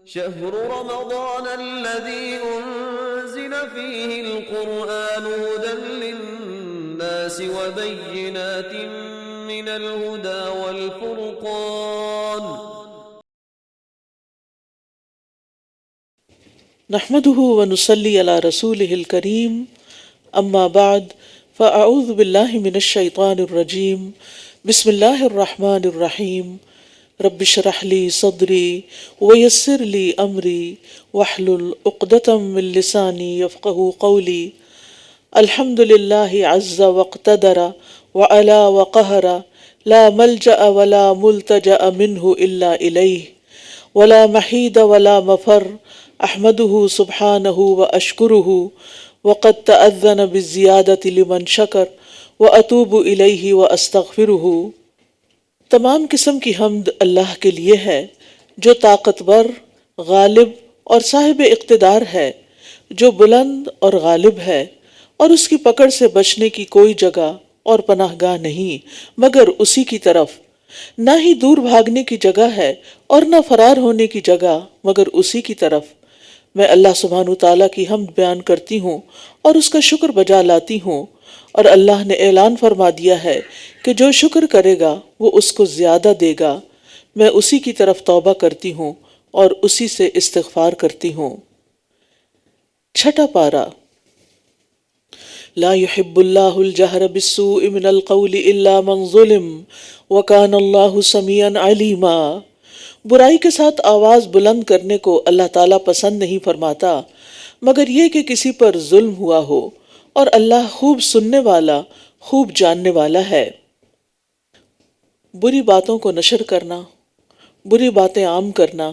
شهر رمضان الذي أنزل فيه القرآن هدى للناس وبينات من الهدى والفرقان نحمده ونصلي على رسوله الكريم اما بعد فاعوذ بالله من الشيطان الرجيم بسم الله الرحمن الرحيم رب اشرح لي صدري ويسر لي امري واحلل عقدة من لساني يفقهوا قولي الحمد لله عز واقتدر وعلا وقهر لا ملجأ ولا ملتجأ منه الا اليه ولا محيد ولا مفر احمده سبحانه واشكره وقد تأذن بالزیادة لمن شکر واتوب الیہ واستغفره۔ تمام قسم کی حمد اللہ کے لیے ہے جو طاقتور، غالب اور صاحب اقتدار ہے، جو بلند اور غالب ہے، اور اس کی پکڑ سے بچنے کی کوئی جگہ اور پناہ گاہ نہیں مگر اسی کی طرف، نہ ہی دور بھاگنے کی جگہ ہے اور نہ فرار ہونے کی جگہ مگر اسی کی طرف۔ میں اللہ سبحانہ وتعالیٰ کی حمد بیان کرتی ہوں اور اس کا شکر بجا لاتی ہوں، اور اللہ نے اعلان فرما دیا ہے کہ جو شکر کرے گا وہ اس کو زیادہ دے گا۔ میں اسی کی طرف توبہ کرتی ہوں اور اسی سے استغفار کرتی ہوں۔ چھٹا پارہ۔ لا يحب اللہ الجہر بالسوء من القول الا من ظلم وکان اللہ سمیعا علیما۔ برائی کے ساتھ آواز بلند کرنے کو اللہ تعالیٰ پسند نہیں فرماتا مگر یہ کہ کسی پر ظلم ہوا ہو، اور اللہ خوب سننے والا، خوب جاننے والا ہے۔ بری باتوں کو نشر کرنا، بری باتیں عام کرنا،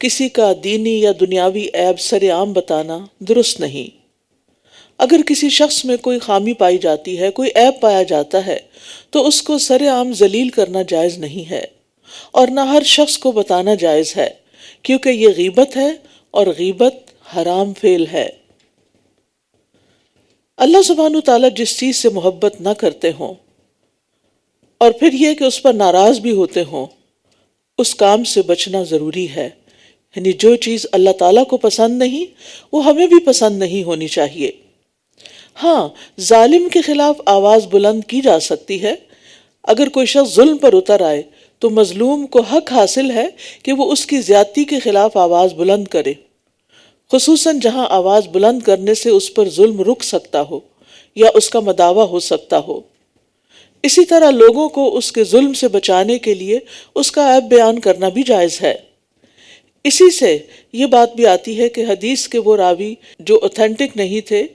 کسی کا دینی یا دنیاوی عیب سر عام بتانا درست نہیں۔ اگر کسی شخص میں کوئی خامی پائی جاتی ہے، کوئی عیب پایا جاتا ہے، تو اس کو سر عام ذلیل کرنا جائز نہیں ہے، اور نہ ہر شخص کو بتانا جائز ہے، کیونکہ یہ غیبت ہے اور غیبت حرام فعل ہے۔ اللہ سبحانہ وتعالیٰ جس چیز سے محبت نہ کرتے ہوں اور پھر یہ کہ اس پر ناراض بھی ہوتے ہوں، اس کام سے بچنا ضروری ہے۔ یعنی جو چیز اللہ تعالیٰ کو پسند نہیں وہ ہمیں بھی پسند نہیں ہونی چاہیے۔ ہاں، ظالم کے خلاف آواز بلند کی جا سکتی ہے۔ اگر کوئی شخص ظلم پر اتر آئے تو مظلوم کو حق حاصل ہے کہ وہ اس کی زیادتی کے خلاف آواز بلند کرے، خصوصاً جہاں آواز بلند کرنے سے اس پر ظلم رک سکتا ہو یا اس کا مداوع ہو سکتا ہو۔ اسی طرح لوگوں کو اس کے ظلم سے بچانے کے لیے اس کا عیب بیان کرنا بھی جائز ہے۔ اسی سے یہ بات بھی آتی ہے کہ حدیث کے وہ راوی جو اوتھینٹک نہیں تھے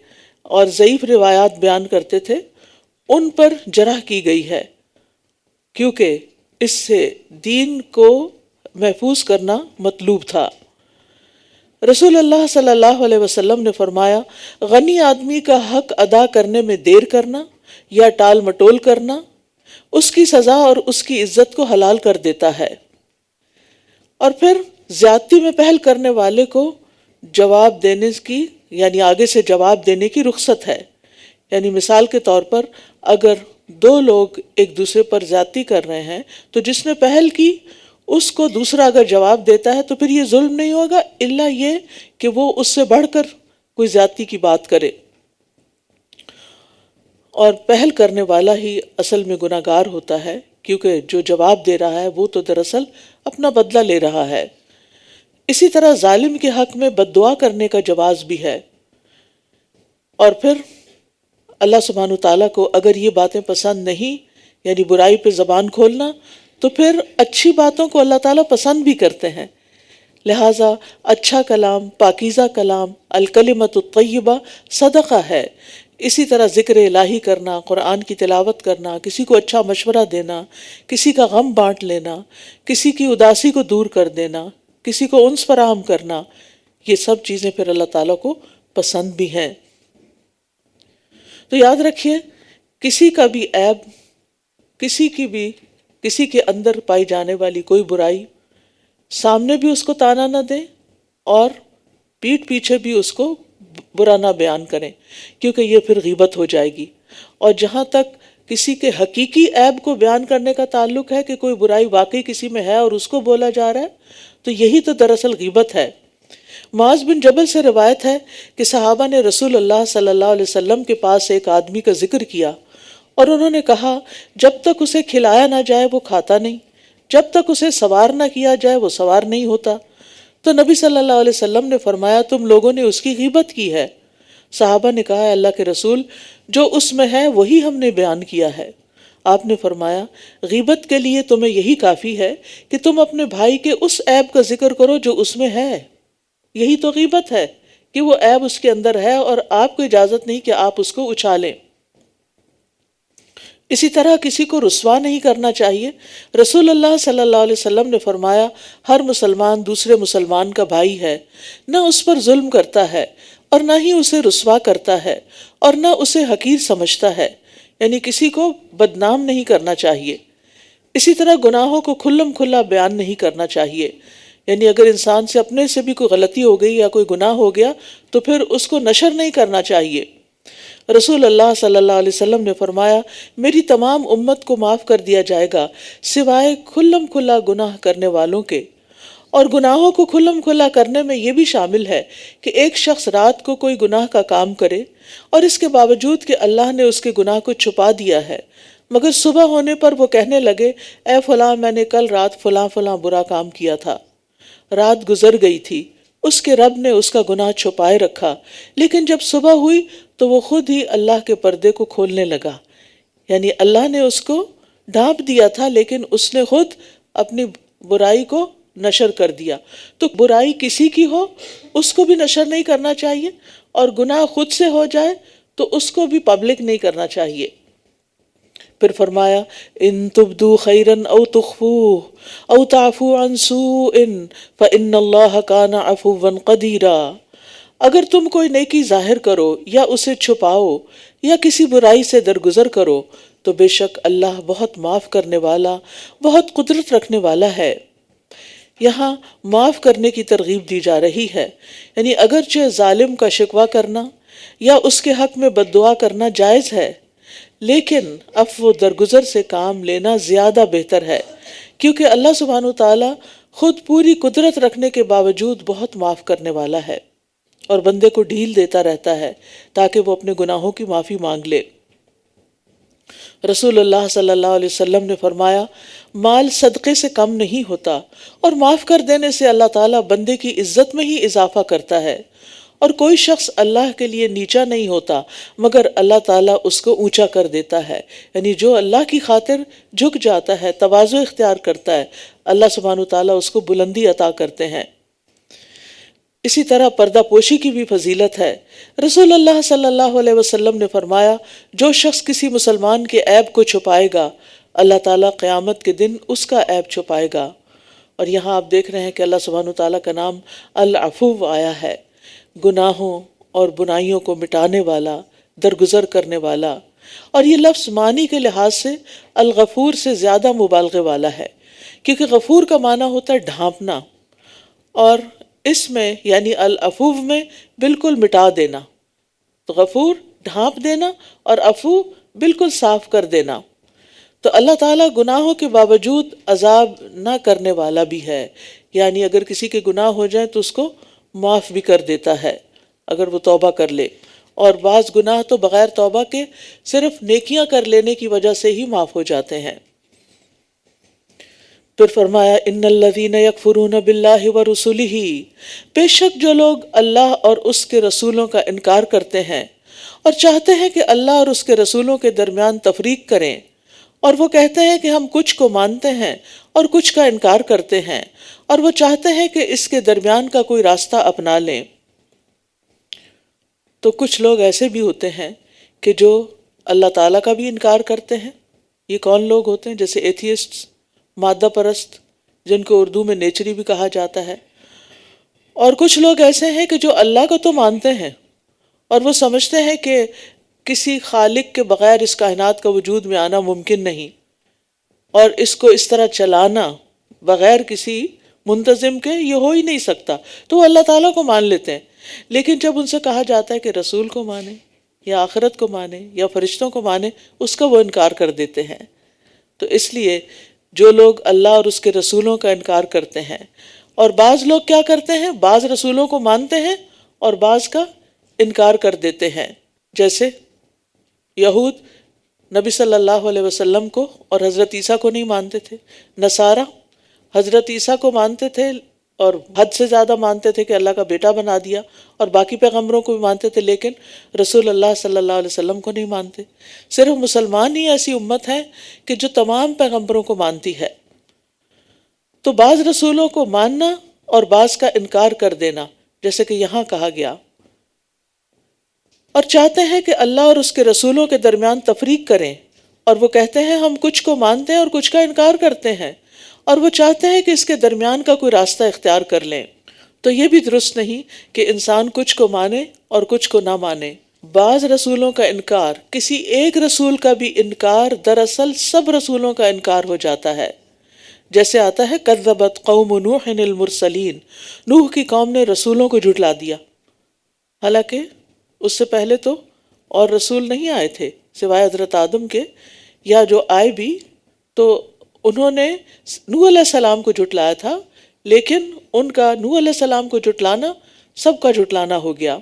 اور ضعیف روایات بیان کرتے تھے، ان پر جرح کی گئی ہے، کیونکہ اس سے دین کو محفوظ کرنا مطلوب تھا۔ رسول اللہ صلی اللہ علیہ وسلم نے فرمایا، غنی آدمی کا حق ادا کرنے میں دیر کرنا یا ٹال مٹول کرنا اس کی سزا اور اس کی عزت کو حلال کر دیتا ہے۔ اور پھر زیادتی میں پہل کرنے والے کو جواب دینے کی، یعنی آگے سے جواب دینے کی رخصت ہے۔ یعنی مثال کے طور پر اگر دو لوگ ایک دوسرے پر زیادتی کر رہے ہیں تو جس نے پہل کی اس کو دوسرا اگر جواب دیتا ہے تو پھر یہ ظلم نہیں ہوگا، الا یہ کہ وہ اس سے بڑھ کر کوئی زیادتی کی بات کرے، اور پہل کرنے والا ہی اصل میں گناہگار ہوتا ہے، کیونکہ جو جواب دے رہا ہے وہ تو دراصل اپنا بدلہ لے رہا ہے۔ اسی طرح ظالم کے حق میں بد دعا کرنے کا جواز بھی ہے۔ اور پھر اللہ سبحانہ وتعالیٰ کو اگر یہ باتیں پسند نہیں، یعنی برائی پہ زبان کھولنا، تو پھر اچھی باتوں کو اللہ تعالیٰ پسند بھی کرتے ہیں۔ لہٰذا اچھا کلام، پاکیزہ کلام، الکلمۃ الطیبہ صدقہ ہے۔ اسی طرح ذکر الہی کرنا، قرآن کی تلاوت کرنا، کسی کو اچھا مشورہ دینا، کسی کا غم بانٹ لینا، کسی کی اداسی کو دور کر دینا، کسی کو انس فراہم کرنا، یہ سب چیزیں پھر اللہ تعالیٰ کو پسند بھی ہیں۔ تو یاد رکھیے، کسی کا بھی عیب، کسی کے اندر پائی جانے والی کوئی برائی سامنے بھی اس کو تانا نہ دیں اور پیٹھ پیچھے بھی اس کو برا نہ بیان کریں، کیونکہ یہ پھر غیبت ہو جائے گی۔ اور جہاں تک کسی کے حقیقی عیب کو بیان کرنے کا تعلق ہے کہ کوئی برائی واقعی کسی میں ہے اور اس کو بولا جا رہا ہے، تو یہی تو دراصل غیبت ہے۔ معاذ بن جبل سے روایت ہے کہ صحابہ نے رسول اللہ صلی اللہ علیہ وسلم کے پاس ایک آدمی کا ذکر کیا اور انہوں نے کہا جب تک اسے کھلایا نہ جائے وہ کھاتا نہیں، جب تک اسے سوار نہ کیا جائے وہ سوار نہیں ہوتا۔ تو نبی صلی اللہ علیہ وسلم نے فرمایا تم لوگوں نے اس کی غیبت کی ہے۔ صحابہ نے کہا اللہ کے رسول جو اس میں ہے وہی ہم نے بیان کیا ہے۔ آپ نے فرمایا غیبت کے لیے تمہیں یہی کافی ہے کہ تم اپنے بھائی کے اس عیب کا ذکر کرو جو اس میں ہے، یہی تو غیبت ہے کہ وہ عیب اس کے اندر ہے اور آپ کو اجازت نہیں کہ آپ اس کو اچھالیں۔ اسی طرح کسی کو رسوا نہیں کرنا چاہیے۔ رسول اللہ صلی اللہ علیہ وسلم نے فرمایا ہر مسلمان دوسرے مسلمان کا بھائی ہے، نہ اس پر ظلم کرتا ہے اور نہ ہی اسے رسوا کرتا ہے اور نہ اسے حقیر سمجھتا ہے، یعنی کسی کو بدنام نہیں کرنا چاہیے۔ اسی طرح گناہوں کو کھلم کھلا بیان نہیں کرنا چاہیے، یعنی اگر انسان سے اپنے سے بھی کوئی غلطی ہو گئی یا کوئی گناہ ہو گیا تو پھر اس کو نشر نہیں کرنا چاہیے۔ رسول اللہ صلی اللہ علیہ وسلم نے فرمایا میری تمام امت کو معاف کر دیا جائے گا سوائے کھلم کھلا گناہ کرنے والوں کے۔ اور گناہوں کو کھلم کھلا کرنے میں یہ بھی شامل ہے کہ ایک شخص رات کو کوئی گناہ کا کام کرے اور اس کے باوجود کہ اللہ نے اس کے گناہ کو چھپا دیا ہے، مگر صبح ہونے پر وہ کہنے لگے اے فلاں میں نے کل رات فلاں فلاں برا کام کیا تھا۔ رات گزر گئی تھی، اس کے رب نے اس کا گناہ چھپائے رکھا، لیکن جب صبح ہوئی تو وہ خود ہی اللہ کے پردے کو کھولنے لگا، یعنی اللہ نے اس کو ڈھانپ دیا تھا لیکن اس نے خود اپنی برائی کو نشر کر دیا۔ تو برائی کسی کی ہو اس کو بھی نشر نہیں کرنا چاہیے، اور گناہ خود سے ہو جائے تو اس کو بھی پبلک نہیں کرنا چاہیے۔ پھر فرمایا ان تبدو خیرن او تخفوہ او تعفو عن سوء فإن اللہ کان عفوا قدیرا، اگر تم کوئی نیکی ظاہر کرو یا اسے چھپاؤ یا کسی برائی سے درگزر کرو تو بے شک اللہ بہت معاف کرنے والا بہت قدرت رکھنے والا ہے۔ یہاں معاف کرنے کی ترغیب دی جا رہی ہے، یعنی اگرچہ ظالم کا شکوہ کرنا یا اس کے حق میں بد دعا کرنا جائز ہے، لیکن عفو درگزر سے کام لینا زیادہ بہتر ہے، کیونکہ اللہ سبحانہ وتعالی خود پوری قدرت رکھنے کے باوجود بہت معاف کرنے والا ہے اور بندے کو ڈھیل دیتا رہتا ہے تاکہ وہ اپنے گناہوں کی معافی مانگ لے۔ رسول اللہ صلی اللہ علیہ وسلم نے فرمایا مال صدقے سے کم نہیں ہوتا، اور معاف کر دینے سے اللہ تعالیٰ بندے کی عزت میں ہی اضافہ کرتا ہے، اور کوئی شخص اللہ کے لیے نیچا نہیں ہوتا مگر اللہ تعالیٰ اس کو اونچا کر دیتا ہے، یعنی جو اللہ کی خاطر جھک جاتا ہے، تواضع اختیار کرتا ہے، اللہ سبحانہ وتعالیٰ اس کو بلندی عطا کرتے ہیں۔ اسی طرح پردہ پوشی کی بھی فضیلت ہے۔ رسول اللہ صلی اللہ علیہ وسلم نے فرمایا جو شخص کسی مسلمان کے عیب کو چھپائے گا اللہ تعالیٰ قیامت کے دن اس کا عیب چھپائے گا۔ اور یہاں آپ دیکھ رہے ہیں کہ اللہ سبحانہ وتعالیٰ کا نام العفو آیا ہے، گناہوں اور بنائیوں کو مٹانے والا، درگزر کرنے والا، اور یہ لفظ معنی کے لحاظ سے الغفور سے زیادہ مبالغے والا ہے، کیونکہ غفور کا معنی ہوتا ہے ڈھانپنا، اور اس میں یعنی العفو میں بالکل مٹا دینا، تو غفور ڈھانپ دینا اور عفو بالکل صاف کر دینا۔ تو اللہ تعالیٰ گناہوں کے باوجود عذاب نہ کرنے والا بھی ہے، یعنی اگر کسی کے گناہ ہو جائیں تو اس کو معاف بھی کر دیتا ہے اگر وہ توبہ کر لے، اور بعض گناہ تو بغیر توبہ کے صرف نیکیاں کر لینے کی وجہ سے ہی معاف ہو جاتے ہیں۔ پھر فرمایا ان الذین یکفرون باللہ ورسلہ، بے شک جو لوگ اللہ اور اس کے رسولوں کا انکار کرتے ہیں اور چاہتے ہیں کہ اللہ اور اس کے رسولوں کے درمیان تفریق کریں، اور وہ کہتے ہیں کہ ہم کچھ کو مانتے ہیں اور کچھ کا انکار کرتے ہیں، اور وہ چاہتے ہیں کہ اس کے درمیان کا کوئی راستہ اپنا لیں۔ تو کچھ لوگ ایسے بھی ہوتے ہیں کہ جو اللہ تعالیٰ کا بھی انکار کرتے ہیں۔ یہ کون لوگ ہوتے ہیں؟ جیسے ایتھیسٹس، مادہ پرست، جن کو اردو میں نیچری بھی کہا جاتا ہے۔ اور کچھ لوگ ایسے ہیں کہ جو اللہ کو تو مانتے ہیں اور وہ سمجھتے ہیں کہ کسی خالق کے بغیر اس کائنات کا وجود میں آنا ممکن نہیں، اور اس کو اس طرح چلانا بغیر کسی منتظم کے یہ ہو ہی نہیں سکتا، تو وہ اللہ تعالیٰ کو مان لیتے ہیں۔ لیکن جب ان سے کہا جاتا ہے کہ رسول کو مانیں یا آخرت کو مانے یا فرشتوں کو مانے، اس کا وہ انکار کر دیتے ہیں۔ تو اس لیے جو لوگ اللہ اور اس کے رسولوں کا انکار کرتے ہیں، اور بعض لوگ کیا کرتے ہیں، بعض رسولوں کو مانتے ہیں اور بعض کا انکار کر دیتے ہیں، جیسے یہود نبی صلی اللہ علیہ وسلم کو اور حضرت عیسیٰ کو نہیں مانتے تھے، نصارہ حضرت عیسیٰ کو مانتے تھے اور حد سے زیادہ مانتے تھے کہ اللہ کا بیٹا بنا دیا، اور باقی پیغمبروں کو بھی مانتے تھے لیکن رسول اللہ صلی اللہ علیہ وسلم کو نہیں مانتے۔ صرف مسلمان ہی ایسی امت ہے کہ جو تمام پیغمبروں کو مانتی ہے۔ تو بعض رسولوں کو ماننا اور بعض کا انکار کر دینا، جیسے کہ یہاں کہا گیا، اور چاہتے ہیں کہ اللہ اور اس کے رسولوں کے درمیان تفریق کریں، اور وہ کہتے ہیں ہم کچھ کو مانتے ہیں اور کچھ کا انکار کرتے ہیں، اور وہ چاہتے ہیں کہ اس کے درمیان کا کوئی راستہ اختیار کر لیں۔ تو یہ بھی درست نہیں کہ انسان کچھ کو مانے اور کچھ کو نہ مانے۔ بعض رسولوں کا انکار، کسی ایک رسول کا بھی انکار دراصل سب رسولوں کا انکار ہو جاتا ہے، جیسے آتا ہے کذبت قوم نوح المرسلین، نوح کی قوم نے رسولوں کو جھٹلا دیا، حالانکہ اس سے پہلے تو اور رسول نہیں آئے تھے سوائے حضرت آدم کے، یا جو آئے بھی تو انہوں نے نوح علیہ السلام کو جھٹلایا تھا، لیکن ان کا نوح علیہ السلام کو جھٹلانا سب کا جھٹلانا ہو گیا۔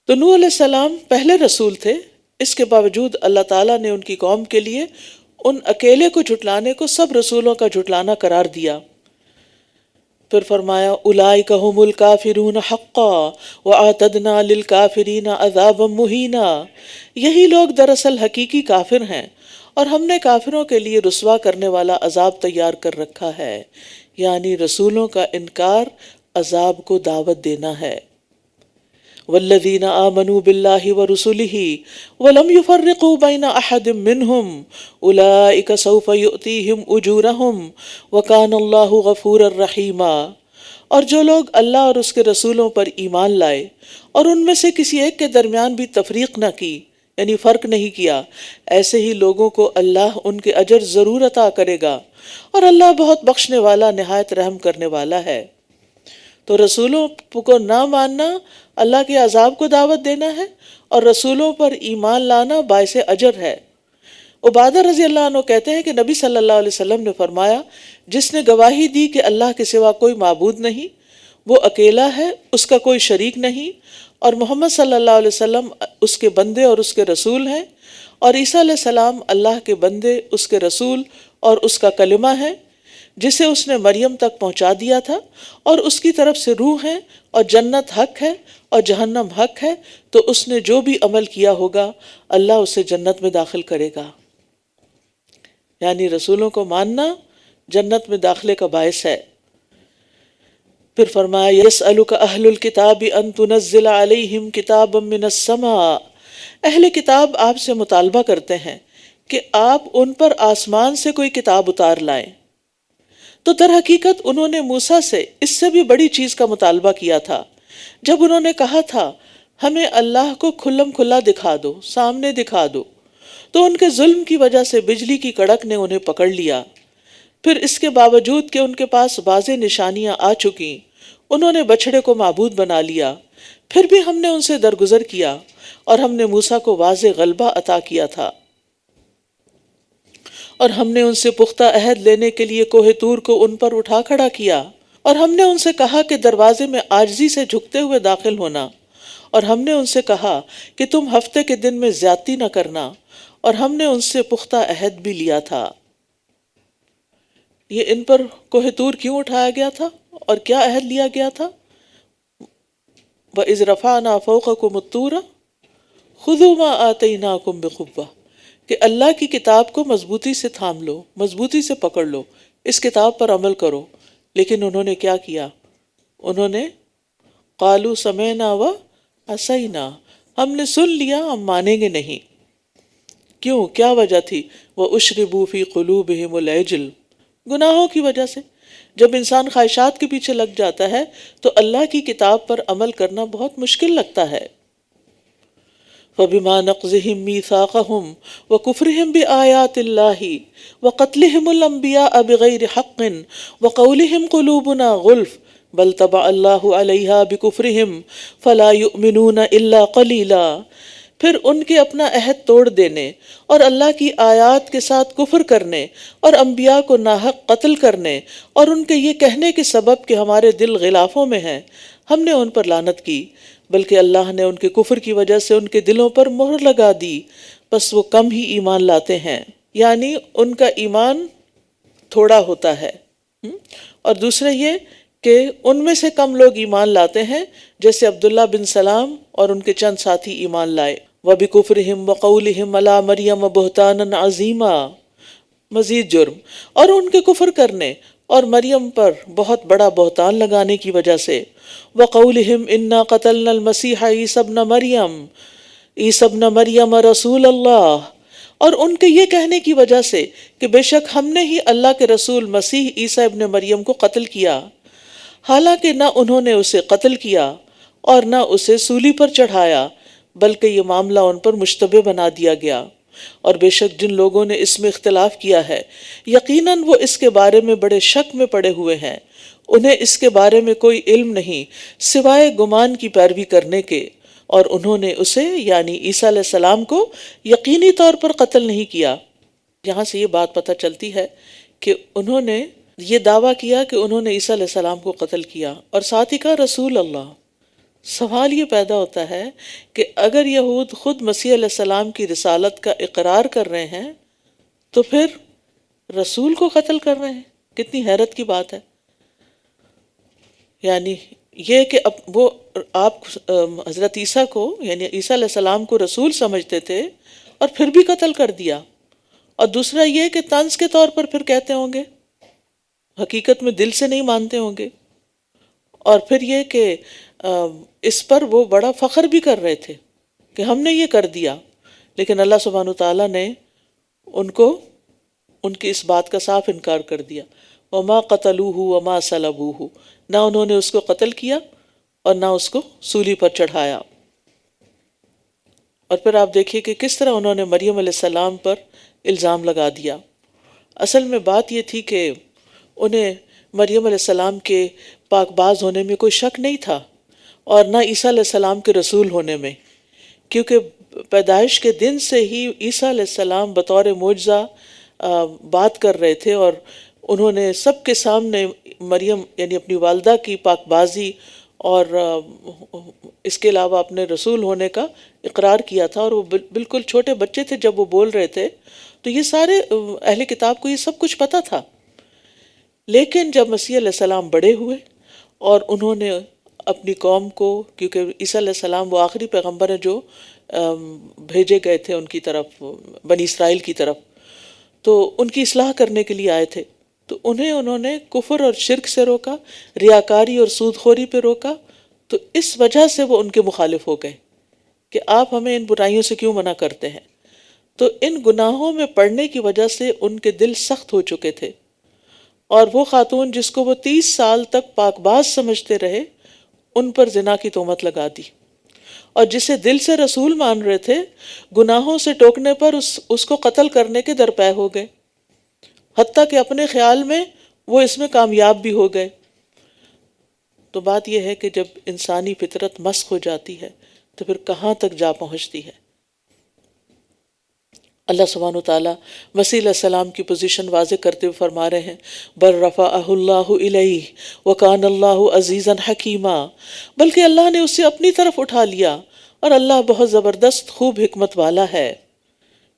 تو نوح علیہ السلام پہلے رسول تھے، اس کے باوجود اللہ تعالیٰ نے ان کی قوم کے لیے ان اکیلے کو جھٹلانے کو سب رسولوں کا جھٹلانا قرار دیا۔ پھر فرمایا اولئک ھم الکافرون حقا واعتدنا للکافرین عذابا مہینا، یہی لوگ دراصل حقیقی کافر ہیں اور ہم نے کافروں کے لیے رسوا کرنے والا عذاب تیار کر رکھا ہے، یعنی رسولوں کا انکار عذاب کو دعوت دینا ہے۔ والذین آمنوا باللہ ورسلہ ولم یفرقوا بین احد منہم اولئک سوف یؤتیہم اجورہم وکان اللہ غفورا رحیما، اور جو لوگ اللہ اور اس کے رسولوں پر ایمان لائے اور ان میں سے کسی ایک کے درمیان بھی تفریق نہ کی، یعنی فرق نہیں کیا، ایسے ہی لوگوں کو اللہ ان کے اجر ضرور عطا کرے گا، اور اللہ بہت بخشنے والا نہایت رحم کرنے والا ہے۔ تو رسولوں کو نہ ماننا اللہ کے عذاب کو دعوت دینا ہے، اور رسولوں پر ایمان لانا باعث اجر ہے۔ عبادہ رضی اللہ عنہ کہتے ہیں کہ نبی صلی اللہ علیہ وسلم نے فرمایا، جس نے گواہی دی کہ اللہ کے سوا کوئی معبود نہیں، وہ اکیلا ہے، اس کا کوئی شریک نہیں، اور محمد صلی اللہ علیہ وسلم اس کے بندے اور اس کے رسول ہیں، اور عیسیٰ علیہ السلام اللہ کے بندے، اس کے رسول اور اس کا کلمہ ہے جسے اس نے مریم تک پہنچا دیا تھا، اور اس کی طرف سے روح ہے، اور جنت حق ہے اور جہنم حق ہے، تو اس نے جو بھی عمل کیا ہوگا اللہ اسے جنت میں داخل کرے گا۔ یعنی رسولوں کو ماننا جنت میں داخلے کا باعث ہے۔ پھر فرمایا یسألک اہل الکتاب ان تنزل علیہم کتابا من السماء، اہل کتاب آپ سے مطالبہ کرتے ہیں کہ آپ ان پر آسمان سے کوئی کتاب اتار لائیں۔ تو در حقیقت انہوں نے موسیٰ سے اس سے بھی بڑی چیز کا مطالبہ کیا تھا، جب انہوں نے کہا تھا ہمیں اللہ کو کھلم کھلا دکھا دو، سامنے دکھا دو، تو ان کے ظلم کی وجہ سے بجلی کی کڑک نے انہیں پکڑ لیا۔ پھر اس کے باوجود کہ ان کے پاس واضح نشانیاں آ چکیں، انہوں نے بچھڑے کو معبود بنا لیا، پھر بھی ہم نے ان سے درگزر کیا، اور ہم نے موسیٰ کو واضح غلبہ عطا کیا تھا، اور ہم نے ان سے پختہ عہد لینے کے لیے کوہ طور کو ان پر اٹھا کھڑا کیا، اور ہم نے ان سے کہا کہ دروازے میں عاجزی سے جھکتے ہوئے داخل ہونا، اور ہم نے ان سے کہا کہ تم ہفتے کے دن میں زیادتی نہ کرنا، اور ہم نے ان سے پختہ عہد بھی لیا تھا۔ یہ ان پر کوہ طور کیوں اٹھایا گیا تھا اور کیا عہد لیا گیا تھا؟ وَإِذْ رَفَعْنَا فَوْقَكُمُ الطُّورَ خُذُوا مَا آتَيْنَاكُمْ بِقُوَّةٍ، کہ اللہ کی کتاب کو مضبوطی سے تھام لو، مضبوطی سے پکڑ لو، اس کتاب پر عمل کرو۔ لیکن انہوں نے کیا کیا؟ انہوں نے قالوا سمعنا وعصینا، ہم نے سن لیا، ہم مانیں گے نہیں۔ کیوں؟ کیا وجہ تھی؟ وَأُشْرِبُوا فِي قُلُوبِهِمُ الْعِجْلَ، گناہوں کی وجہ سے۔ جب انسان خواہشات کے پیچھے لگ جاتا ہے تو اللہ کی کتاب پر عمل کرنا بہت مشکل لگتا ہے۔ فَبِمَا نَقْضِهِمْ مِيثَاقَهُمْ وَكُفْرِهِمْ بِآيَاتِ اللَّهِ وَقَتْلِهِمُ الْأَنْبِيَاءَ بِغَيْرِ حَقٍّ وَقَوْلِهِمْ قُلُوبُنَا غُلْفٌ بل طبع اللہ علیہا بکفرہم فلا یؤمنون الا قلیلا، پھر ان کے اپنا عہد توڑ دینے اور اللہ کی آیات کے ساتھ کفر کرنے اور انبیاء کو ناحق قتل کرنے اور ان کے یہ کہنے کے سبب کہ ہمارے دل غلافوں میں ہیں، ہم نے ان پر لعنت کی، بلکہ اللہ نے ان کے کفر کی وجہ سے ان کے دلوں پر مہر لگا دی، بس وہ کم ہی ایمان لاتے ہیں، یعنی ان کا ایمان تھوڑا ہوتا ہے۔ اور دوسرا یہ کہ ان میں سے کم لوگ ایمان لاتے ہیں، جیسے عبداللہ بن سلام اور ان کے چند ساتھی ایمان لائے۔ وَبِكُفْرِهِمْ وَقَوْلِهِمْ عَلَى مَرْيَمَ بُهْتَانًا عَظِيمًا، مزید جرم، اور ان کے کفر کرنے اور مریم پر بہت بڑا بہتان لگانے کی وجہ سے۔ وَقَوْلِهِمْ إِنَّا قَتَلْنَا الْمَسِيحَ عِيسَى ابْنَ مَرْيَمَ رَسُولَ اللَّهِ، اور ان کے یہ کہنے کی وجہ سے کہ بے شک ہم نے ہی اللہ کے رسول مسیح عیسیٰ ابن مریم کو قتل کیا، حالانکہ نہ انہوں نے اسے قتل کیا اور نہ اسے سولی پر چڑھایا، بلکہ یہ معاملہ ان پر مشتبہ بنا دیا گیا۔ اور بے شک جن لوگوں نے اس میں اختلاف کیا ہے، یقیناً وہ اس کے بارے میں بڑے شک میں پڑے ہوئے ہیں، انہیں اس کے بارے میں کوئی علم نہیں سوائے گمان کی پیروی کرنے کے، اور انہوں نے اسے یعنی عیسیٰ علیہ السلام کو یقینی طور پر قتل نہیں کیا۔ یہاں سے یہ بات پتہ چلتی ہے کہ انہوں نے یہ دعویٰ کیا کہ انہوں نے عیسیٰ علیہ السلام کو قتل کیا، اور ساتھ ہی کہا رسول اللہ۔ سوال یہ پیدا ہوتا ہے کہ اگر یہود خود مسیح علیہ السلام کی رسالت کا اقرار کر رہے ہیں تو پھر رسول کو قتل کر رہے ہیں، کتنی حیرت کی بات ہے۔ یعنی یہ کہ اب وہ آپ حضرت عیسیٰ کو یعنی عیسیٰ علیہ السلام کو رسول سمجھتے تھے اور پھر بھی قتل کر دیا، اور دوسرا یہ کہ طنز کے طور پر پھر کہتے ہوں گے، حقیقت میں دل سے نہیں مانتے ہوں گے، اور پھر یہ کہ اس پر وہ بڑا فخر بھی کر رہے تھے کہ ہم نے یہ کر دیا، لیکن اللہ سبحانہ وتعالیٰ نے ان کو ان کی اس بات کا صاف انکار کر دیا۔ وما قتلوہ وما صلبوہ، نہ انہوں نے اس کو قتل کیا اور نہ اس کو سولی پر چڑھایا۔ اور پھر آپ دیکھیے کہ کس طرح انہوں نے مریم علیہ السلام پر الزام لگا دیا۔ اصل میں بات یہ تھی کہ انہیں مریم علیہ السلام کے پاک باز ہونے میں کوئی شک نہیں تھا، اور نہ عیسیٰ علیہ السلام کے رسول ہونے میں، کیونکہ پیدائش کے دن سے ہی عیسیٰ علیہ السلام بطور معجزہ بات کر رہے تھے، اور انہوں نے سب کے سامنے مریم یعنی اپنی والدہ کی پاک بازی اور اس کے علاوہ اپنے رسول ہونے کا اقرار کیا تھا، اور وہ بالکل چھوٹے بچے تھے جب وہ بول رہے تھے، تو یہ سارے اہل کتاب کو یہ سب کچھ پتہ تھا۔ لیکن جب مسیح علیہ السلام بڑے ہوئے اور انہوں نے اپنی قوم کو، کیونکہ عیسیٰ علیہ السلام وہ آخری پیغمبر ہیں جو بھیجے گئے تھے ان کی طرف، بنی اسرائیل کی طرف، تو ان کی اصلاح کرنے کے لیے آئے تھے، تو انہوں نے کفر اور شرک سے روکا، ریاکاری اور سود خوری پہ روکا، تو اس وجہ سے وہ ان کے مخالف ہو گئے کہ آپ ہمیں ان برائیوں سے کیوں منع کرتے ہیں۔ تو ان گناہوں میں پڑنے کی وجہ سے ان کے دل سخت ہو چکے تھے، اور وہ خاتون جس کو وہ 30 سال تک پاک باز سمجھتے رہے، ان پر زنا کی تہمت لگا دی، اور جسے دل سے رسول مان رہے تھے، گناہوں سے ٹوکنے پر اس کو قتل کرنے کے درپے ہو گئے، حتیٰ کہ اپنے خیال میں وہ اس میں کامیاب بھی ہو گئے۔ تو بات یہ ہے کہ جب انسانی فطرت مسخ ہو جاتی ہے تو پھر کہاں تک جا پہنچتی ہے۔ اللہ سبحانہ وتعالیٰ مسیح علیہ السلام کی پوزیشن واضح کرتے ہوئے فرما رہے ہیں، بل رفعہ اللہ الیہ وکان اللہ عزیزا حکیما، بلکہ اللہ نے اسے اپنی طرف اٹھا لیا اور اللہ بہت زبردست خوب حکمت والا ہے۔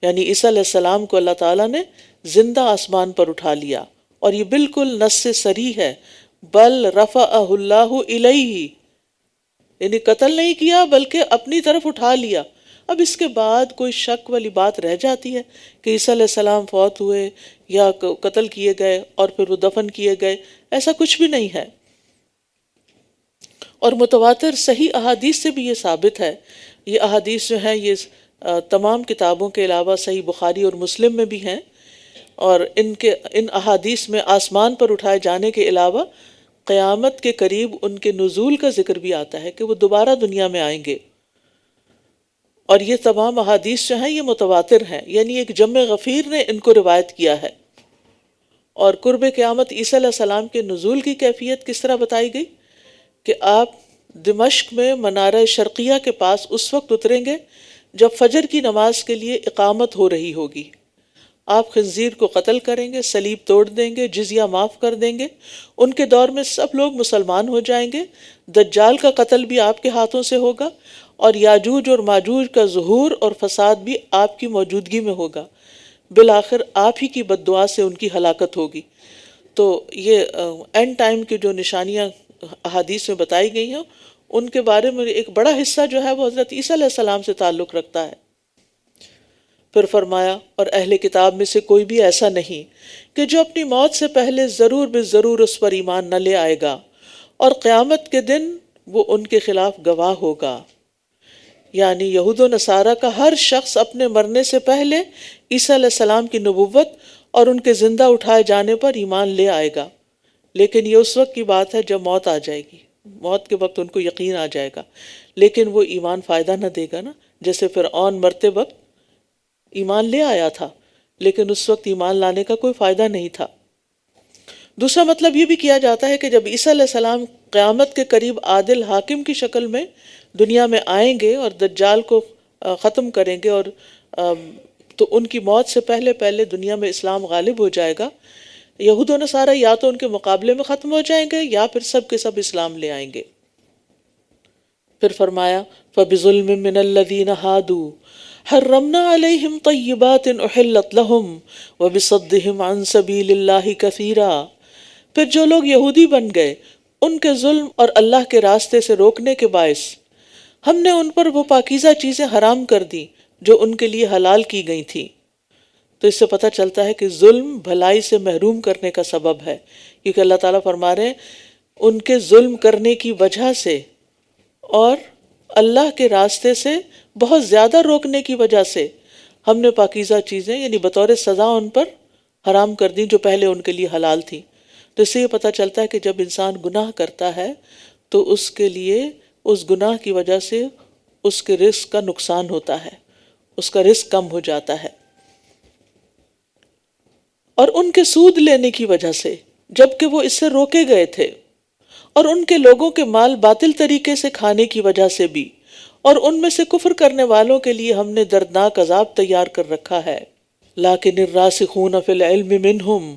یعنی عیسیٰ علیہ السلام کو اللہ تعالیٰ نے زندہ آسمان پر اٹھا لیا، اور یہ بالکل نص سے صریح ہے، بل رفعہ اللہ الیہ، یعنی قتل نہیں کیا بلکہ اپنی طرف اٹھا لیا۔ اب اس کے بعد کوئی شک والی بات رہ جاتی ہے کہ عیسیٰ علیہ السلام فوت ہوئے یا قتل کیے گئے اور پھر وہ دفن کیے گئے، ایسا کچھ بھی نہیں ہے۔ اور متواتر صحیح احادیث سے بھی یہ ثابت ہے، یہ احادیث جو ہیں یہ تمام کتابوں کے علاوہ صحیح بخاری اور مسلم میں بھی ہیں، اور ان احادیث میں آسمان پر اٹھائے جانے کے علاوہ قیامت کے قریب ان کے نزول کا ذکر بھی آتا ہے کہ وہ دوبارہ دنیا میں آئیں گے، اور یہ تمام احادیث جو ہیں یہ متواتر ہیں، یعنی ایک جمع غفیر نے ان کو روایت کیا ہے۔ اور قرب قیامت عیسیٰ علیہ السلام کے نزول کی کیفیت کس طرح بتائی گئی کہ آپ دمشق میں منارہ شرقیہ کے پاس اس وقت اتریں گے جب فجر کی نماز کے لیے اقامت ہو رہی ہوگی۔ آپ خنزیر کو قتل کریں گے، صلیب توڑ دیں گے، جزیہ معاف کر دیں گے، ان کے دور میں سب لوگ مسلمان ہو جائیں گے، دجال کا قتل بھی آپ کے ہاتھوں سے ہوگا، اور یاجوج اور ماجوج کا ظہور اور فساد بھی آپ کی موجودگی میں ہوگا، بالآخر آپ ہی کی بد دعا سے ان کی ہلاکت ہوگی۔ تو یہ اینڈ ٹائم کی جو نشانیاں احادیث میں بتائی گئی ہیں ان کے بارے میں ایک بڑا حصہ جو ہے وہ حضرت عیسیٰ علیہ السلام سے تعلق رکھتا ہے۔ پھر فرمایا اور اہل کتاب میں سے کوئی بھی ایسا نہیں کہ جو اپنی موت سے پہلے ضرور بالضرور اس پر ایمان نہ لے آئے گا، اور قیامت کے دن وہ ان کے خلاف گواہ ہوگا۔ یعنی یہود و نصارہ کا ہر شخص اپنے مرنے سے پہلے عیسیٰ علیہ السلام کی نبوت اور ان کے زندہ اٹھائے جانے پر ایمان لے آئے گا، لیکن یہ اس وقت کی بات ہے جب موت آ جائے گی، موت کے وقت ان کو یقین آ جائے گا، لیکن وہ ایمان فائدہ نہ دے گا نا، جیسے فرعون مرتے وقت ایمان لے آیا تھا لیکن اس وقت ایمان لانے کا کوئی فائدہ نہیں تھا۔ دوسرا مطلب یہ بھی کیا جاتا ہے کہ جب عیسیٰ علیہ السلام قیامت کے قریب عادل حاکم کی شکل میں دنیا میں آئیں گے اور دجال کو ختم کریں گے، اور تو ان کی موت سے پہلے پہلے دنیا میں اسلام غالب ہو جائے گا۔ یہود و نصارہ یا تو ان کے مقابلے میں ختم ہو جائیں گے یا پھر سب کے سب اسلام لے آئیں گے۔ پھر فرمایا فَبِظُلْمٍ مِّنَ الَّذِينَ هَادُوا حَرَّمْنَا عَلَيْهِمْ طَيِّبَاتٍ أُحِلَّتْ لَهُمْ وَبِصَدِّهِمْ عَن سَبِيلِ اللَّهِ كَثِيرًا، پھر جو لوگ یہودی بن گئے ان کے ظلم اور اللہ کے راستے سے روکنے کے باعث ہم نے ان پر وہ پاکیزہ چیزیں حرام کر دی جو ان کے لیے حلال کی گئی تھی۔ تو اس سے پتہ چلتا ہے کہ ظلم بھلائی سے محروم کرنے کا سبب ہے، کیونکہ اللہ تعالیٰ فرما رہے ہیں ان کے ظلم کرنے کی وجہ سے اور اللہ کے راستے سے بہت زیادہ روکنے کی وجہ سے ہم نے پاکیزہ چیزیں یعنی بطور سزا ان پر حرام کر دیں جو پہلے ان کے لیے حلال تھی۔ تو اس سے یہ پتہ چلتا ہے کہ جب انسان گناہ کرتا ہے تو اس کے لیے اس گناہ کی وجہ سے اس کے رزق کا نقصان ہوتا ہے، اس کا رزق کم ہو جاتا ہے، اور ان کے سود لینے کی وجہ سے جبکہ وہ اس سے روکے گئے تھے، اور ان کے لوگوں کے مال باطل طریقے سے کھانے کی وجہ سے بھی، اور ان میں سے کفر کرنے والوں کے لیے ہم نے دردناک عذاب تیار کر رکھا ہے۔ لیکن الراسخون فی العلم منہم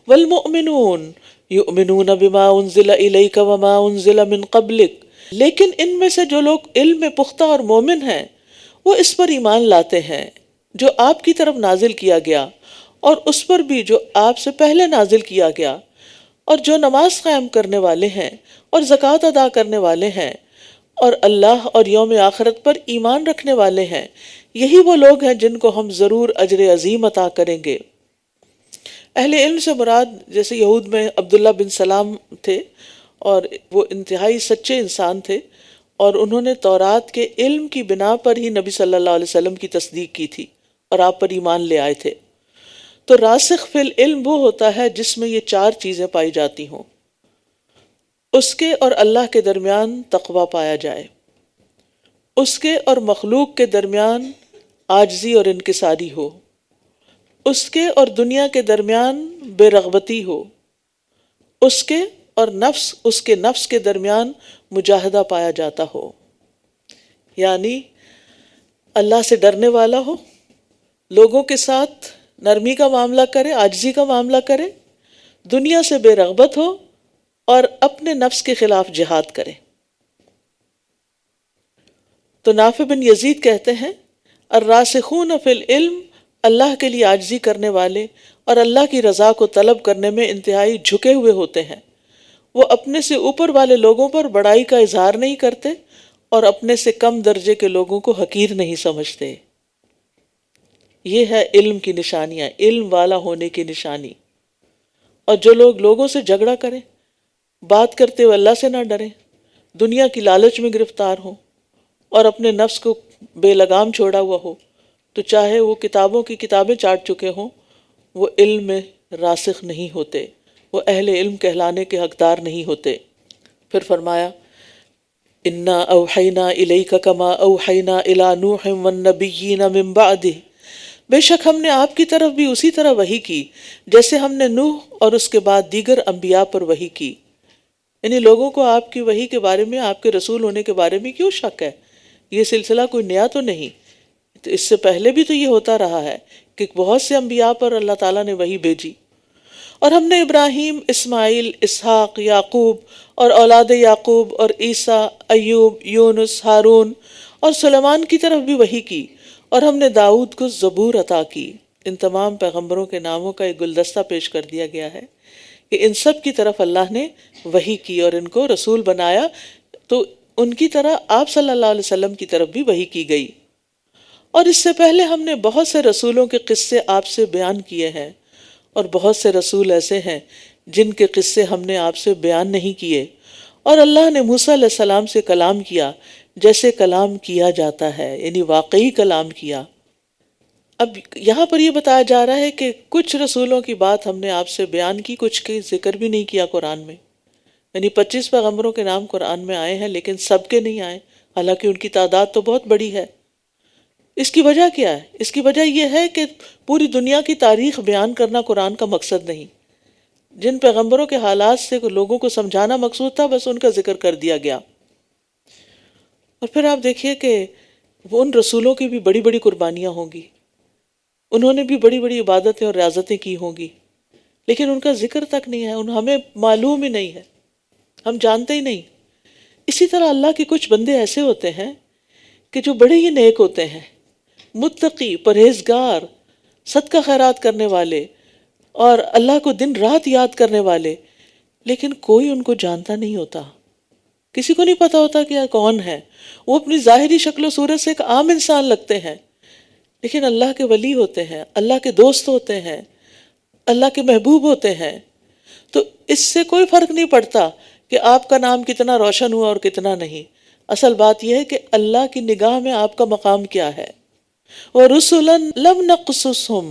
والمؤمنون یؤمنون بما انزل الیک وما انزل من قبلک، لیکن ان میں سے جو لوگ علم میں پختہ اور مومن ہیں وہ اس پر ایمان لاتے ہیں جو آپ کی طرف نازل کیا گیا اور اس پر بھی جو آپ سے پہلے نازل کیا گیا، اور جو نماز قائم کرنے والے ہیں اور زکوٰۃ ادا کرنے والے ہیں اور اللہ اور یوم آخرت پر ایمان رکھنے والے ہیں، یہی وہ لوگ ہیں جن کو ہم ضرور اجر عظیم عطا کریں گے۔ اہل علم سے مراد جیسے یہود میں عبداللہ بن سلام تھے، اور وہ انتہائی سچے انسان تھے، اور انہوں نے تورات کے علم کی بنا پر ہی نبی صلی اللہ علیہ وسلم کی تصدیق کی تھی اور آپ پر ایمان لے آئے تھے۔ تو راسخ فی العلم وہ ہوتا ہے جس میں یہ چار چیزیں پائی جاتی ہوں، اس کے اور اللہ کے درمیان تقوی پایا جائے، اس کے اور مخلوق کے درمیان عاجزی اور انکساری ہو، اس کے اور دنیا کے درمیان بے رغبتی ہو، اس کے اور اس کے نفس کے درمیان مجاہدہ پایا جاتا ہو، یعنی اللہ سے ڈرنے والا ہو، لوگوں کے ساتھ نرمی کا معاملہ کرے، عاجزی کا معاملہ کرے، دنیا سے بے رغبت ہو، اور اپنے نفس کے خلاف جہاد کرے۔ تو نافع بن یزید کہتے ہیں الراسخون فی العلم، اللہ کے لیے عاجزی کرنے والے اور اللہ کی رضا کو طلب کرنے میں انتہائی جھکے ہوئے ہوتے ہیں، وہ اپنے سے اوپر والے لوگوں پر بڑائی کا اظہار نہیں کرتے اور اپنے سے کم درجے کے لوگوں کو حقیر نہیں سمجھتے۔ یہ ہے علم کی نشانیاں، علم والا ہونے کی نشانی۔ اور جو لوگ لوگوں سے جھگڑا کریں، بات کرتے ہوئے اللہ سے نہ ڈریں، دنیا کی لالچ میں گرفتار ہوں اور اپنے نفس کو بے لگام چھوڑا ہوا ہو، تو چاہے وہ کتابوں کی کتابیں چاٹ چکے ہوں، وہ علم میں راسخ نہیں ہوتے، وہ اہل علم کہلانے کے حقدار نہیں ہوتے۔ پھر فرمایا انا اوحینا الیک کما اوحینا الی نوح والنبیین من بعدہ، بے شک ہم نے آپ کی طرف بھی اسی طرح وحی کی جیسے ہم نے نوح اور اس کے بعد دیگر انبیاء پر وحی کی۔ یعنی لوگوں کو آپ کی وحی کے بارے میں، آپ کے رسول ہونے کے بارے میں کیوں شک ہے؟ یہ سلسلہ کوئی نیا تو نہیں، تو اس سے پہلے بھی تو یہ ہوتا رہا ہے کہ بہت سے انبیاء پر اللہ تعالیٰ نے وحی بھیجی، اور ہم نے ابراہیم، اسماعیل، اسحاق، یعقوب اور اولاد یعقوب اور عیسیٰ، ایوب، یونس، ہارون اور سلیمان کی طرف بھی وحی کی، اور ہم نے داؤد کو زبور عطا کی۔ ان تمام پیغمبروں کے ناموں کا ایک گلدستہ پیش کر دیا گیا ہے کہ ان سب کی طرف اللہ نے وحی کی اور ان کو رسول بنایا، تو ان کی طرح آپ صلی اللہ علیہ وسلم کی طرف بھی وحی کی گئی۔ اور اس سے پہلے ہم نے بہت سے رسولوں کے قصے آپ سے بیان کیے ہیں، اور بہت سے رسول ایسے ہیں جن کے قصے ہم نے آپ سے بیان نہیں کیے، اور اللہ نے موسیٰ علیہ السلام سے کلام کیا جیسے کلام کیا جاتا ہے، یعنی واقعی کلام کیا۔ اب یہاں پر یہ بتایا جا رہا ہے کہ کچھ رسولوں کی بات ہم نے آپ سے بیان کی، کچھ کی ذکر بھی نہیں کیا قرآن میں، یعنی 25 پیغمبروں کے نام قرآن میں آئے ہیں لیکن سب کے نہیں آئے، حالانکہ ان کی تعداد تو بہت بڑی ہے۔ اس کی وجہ کیا ہے؟ اس کی وجہ یہ ہے کہ پوری دنیا کی تاریخ بیان کرنا قرآن کا مقصد نہیں، جن پیغمبروں کے حالات سے لوگوں کو سمجھانا مقصود تھا، بس ان کا ذکر کر دیا گیا۔ اور پھر آپ دیکھیے کہ وہ ان رسولوں کی بھی بڑی بڑی قربانیاں ہوں گی، انہوں نے بھی بڑی بڑی عبادتیں اور ریاضتیں کی ہوں گی، لیکن ان کا ذکر تک نہیں ہے، ہمیں معلوم ہی نہیں ہے، ہم جانتے ہی نہیں۔ اسی طرح اللہ کے کچھ بندے ایسے ہوتے ہیں کہ جو بڑے ہی نیک ہوتے ہیں، متقی، پرہیزگار، صدقہ خیرات کرنے والے اور اللہ کو دن رات یاد کرنے والے، لیکن کوئی ان کو جانتا نہیں ہوتا، کسی کو نہیں پتا ہوتا کہ یہ کون ہے۔ وہ اپنی ظاہری شکل و صورت سے ایک عام انسان لگتے ہیں، لیکن اللہ کے ولی ہوتے ہیں، اللہ کے دوست ہوتے ہیں، اللہ کے محبوب ہوتے ہیں۔ تو اس سے کوئی فرق نہیں پڑتا کہ آپ کا نام کتنا روشن ہوا اور کتنا نہیں، اصل بات یہ ہے کہ اللہ کی نگاہ میں آپ کا مقام کیا ہے۔ وَرُسُلًا لَمْ نَقْصُصْهُمْ،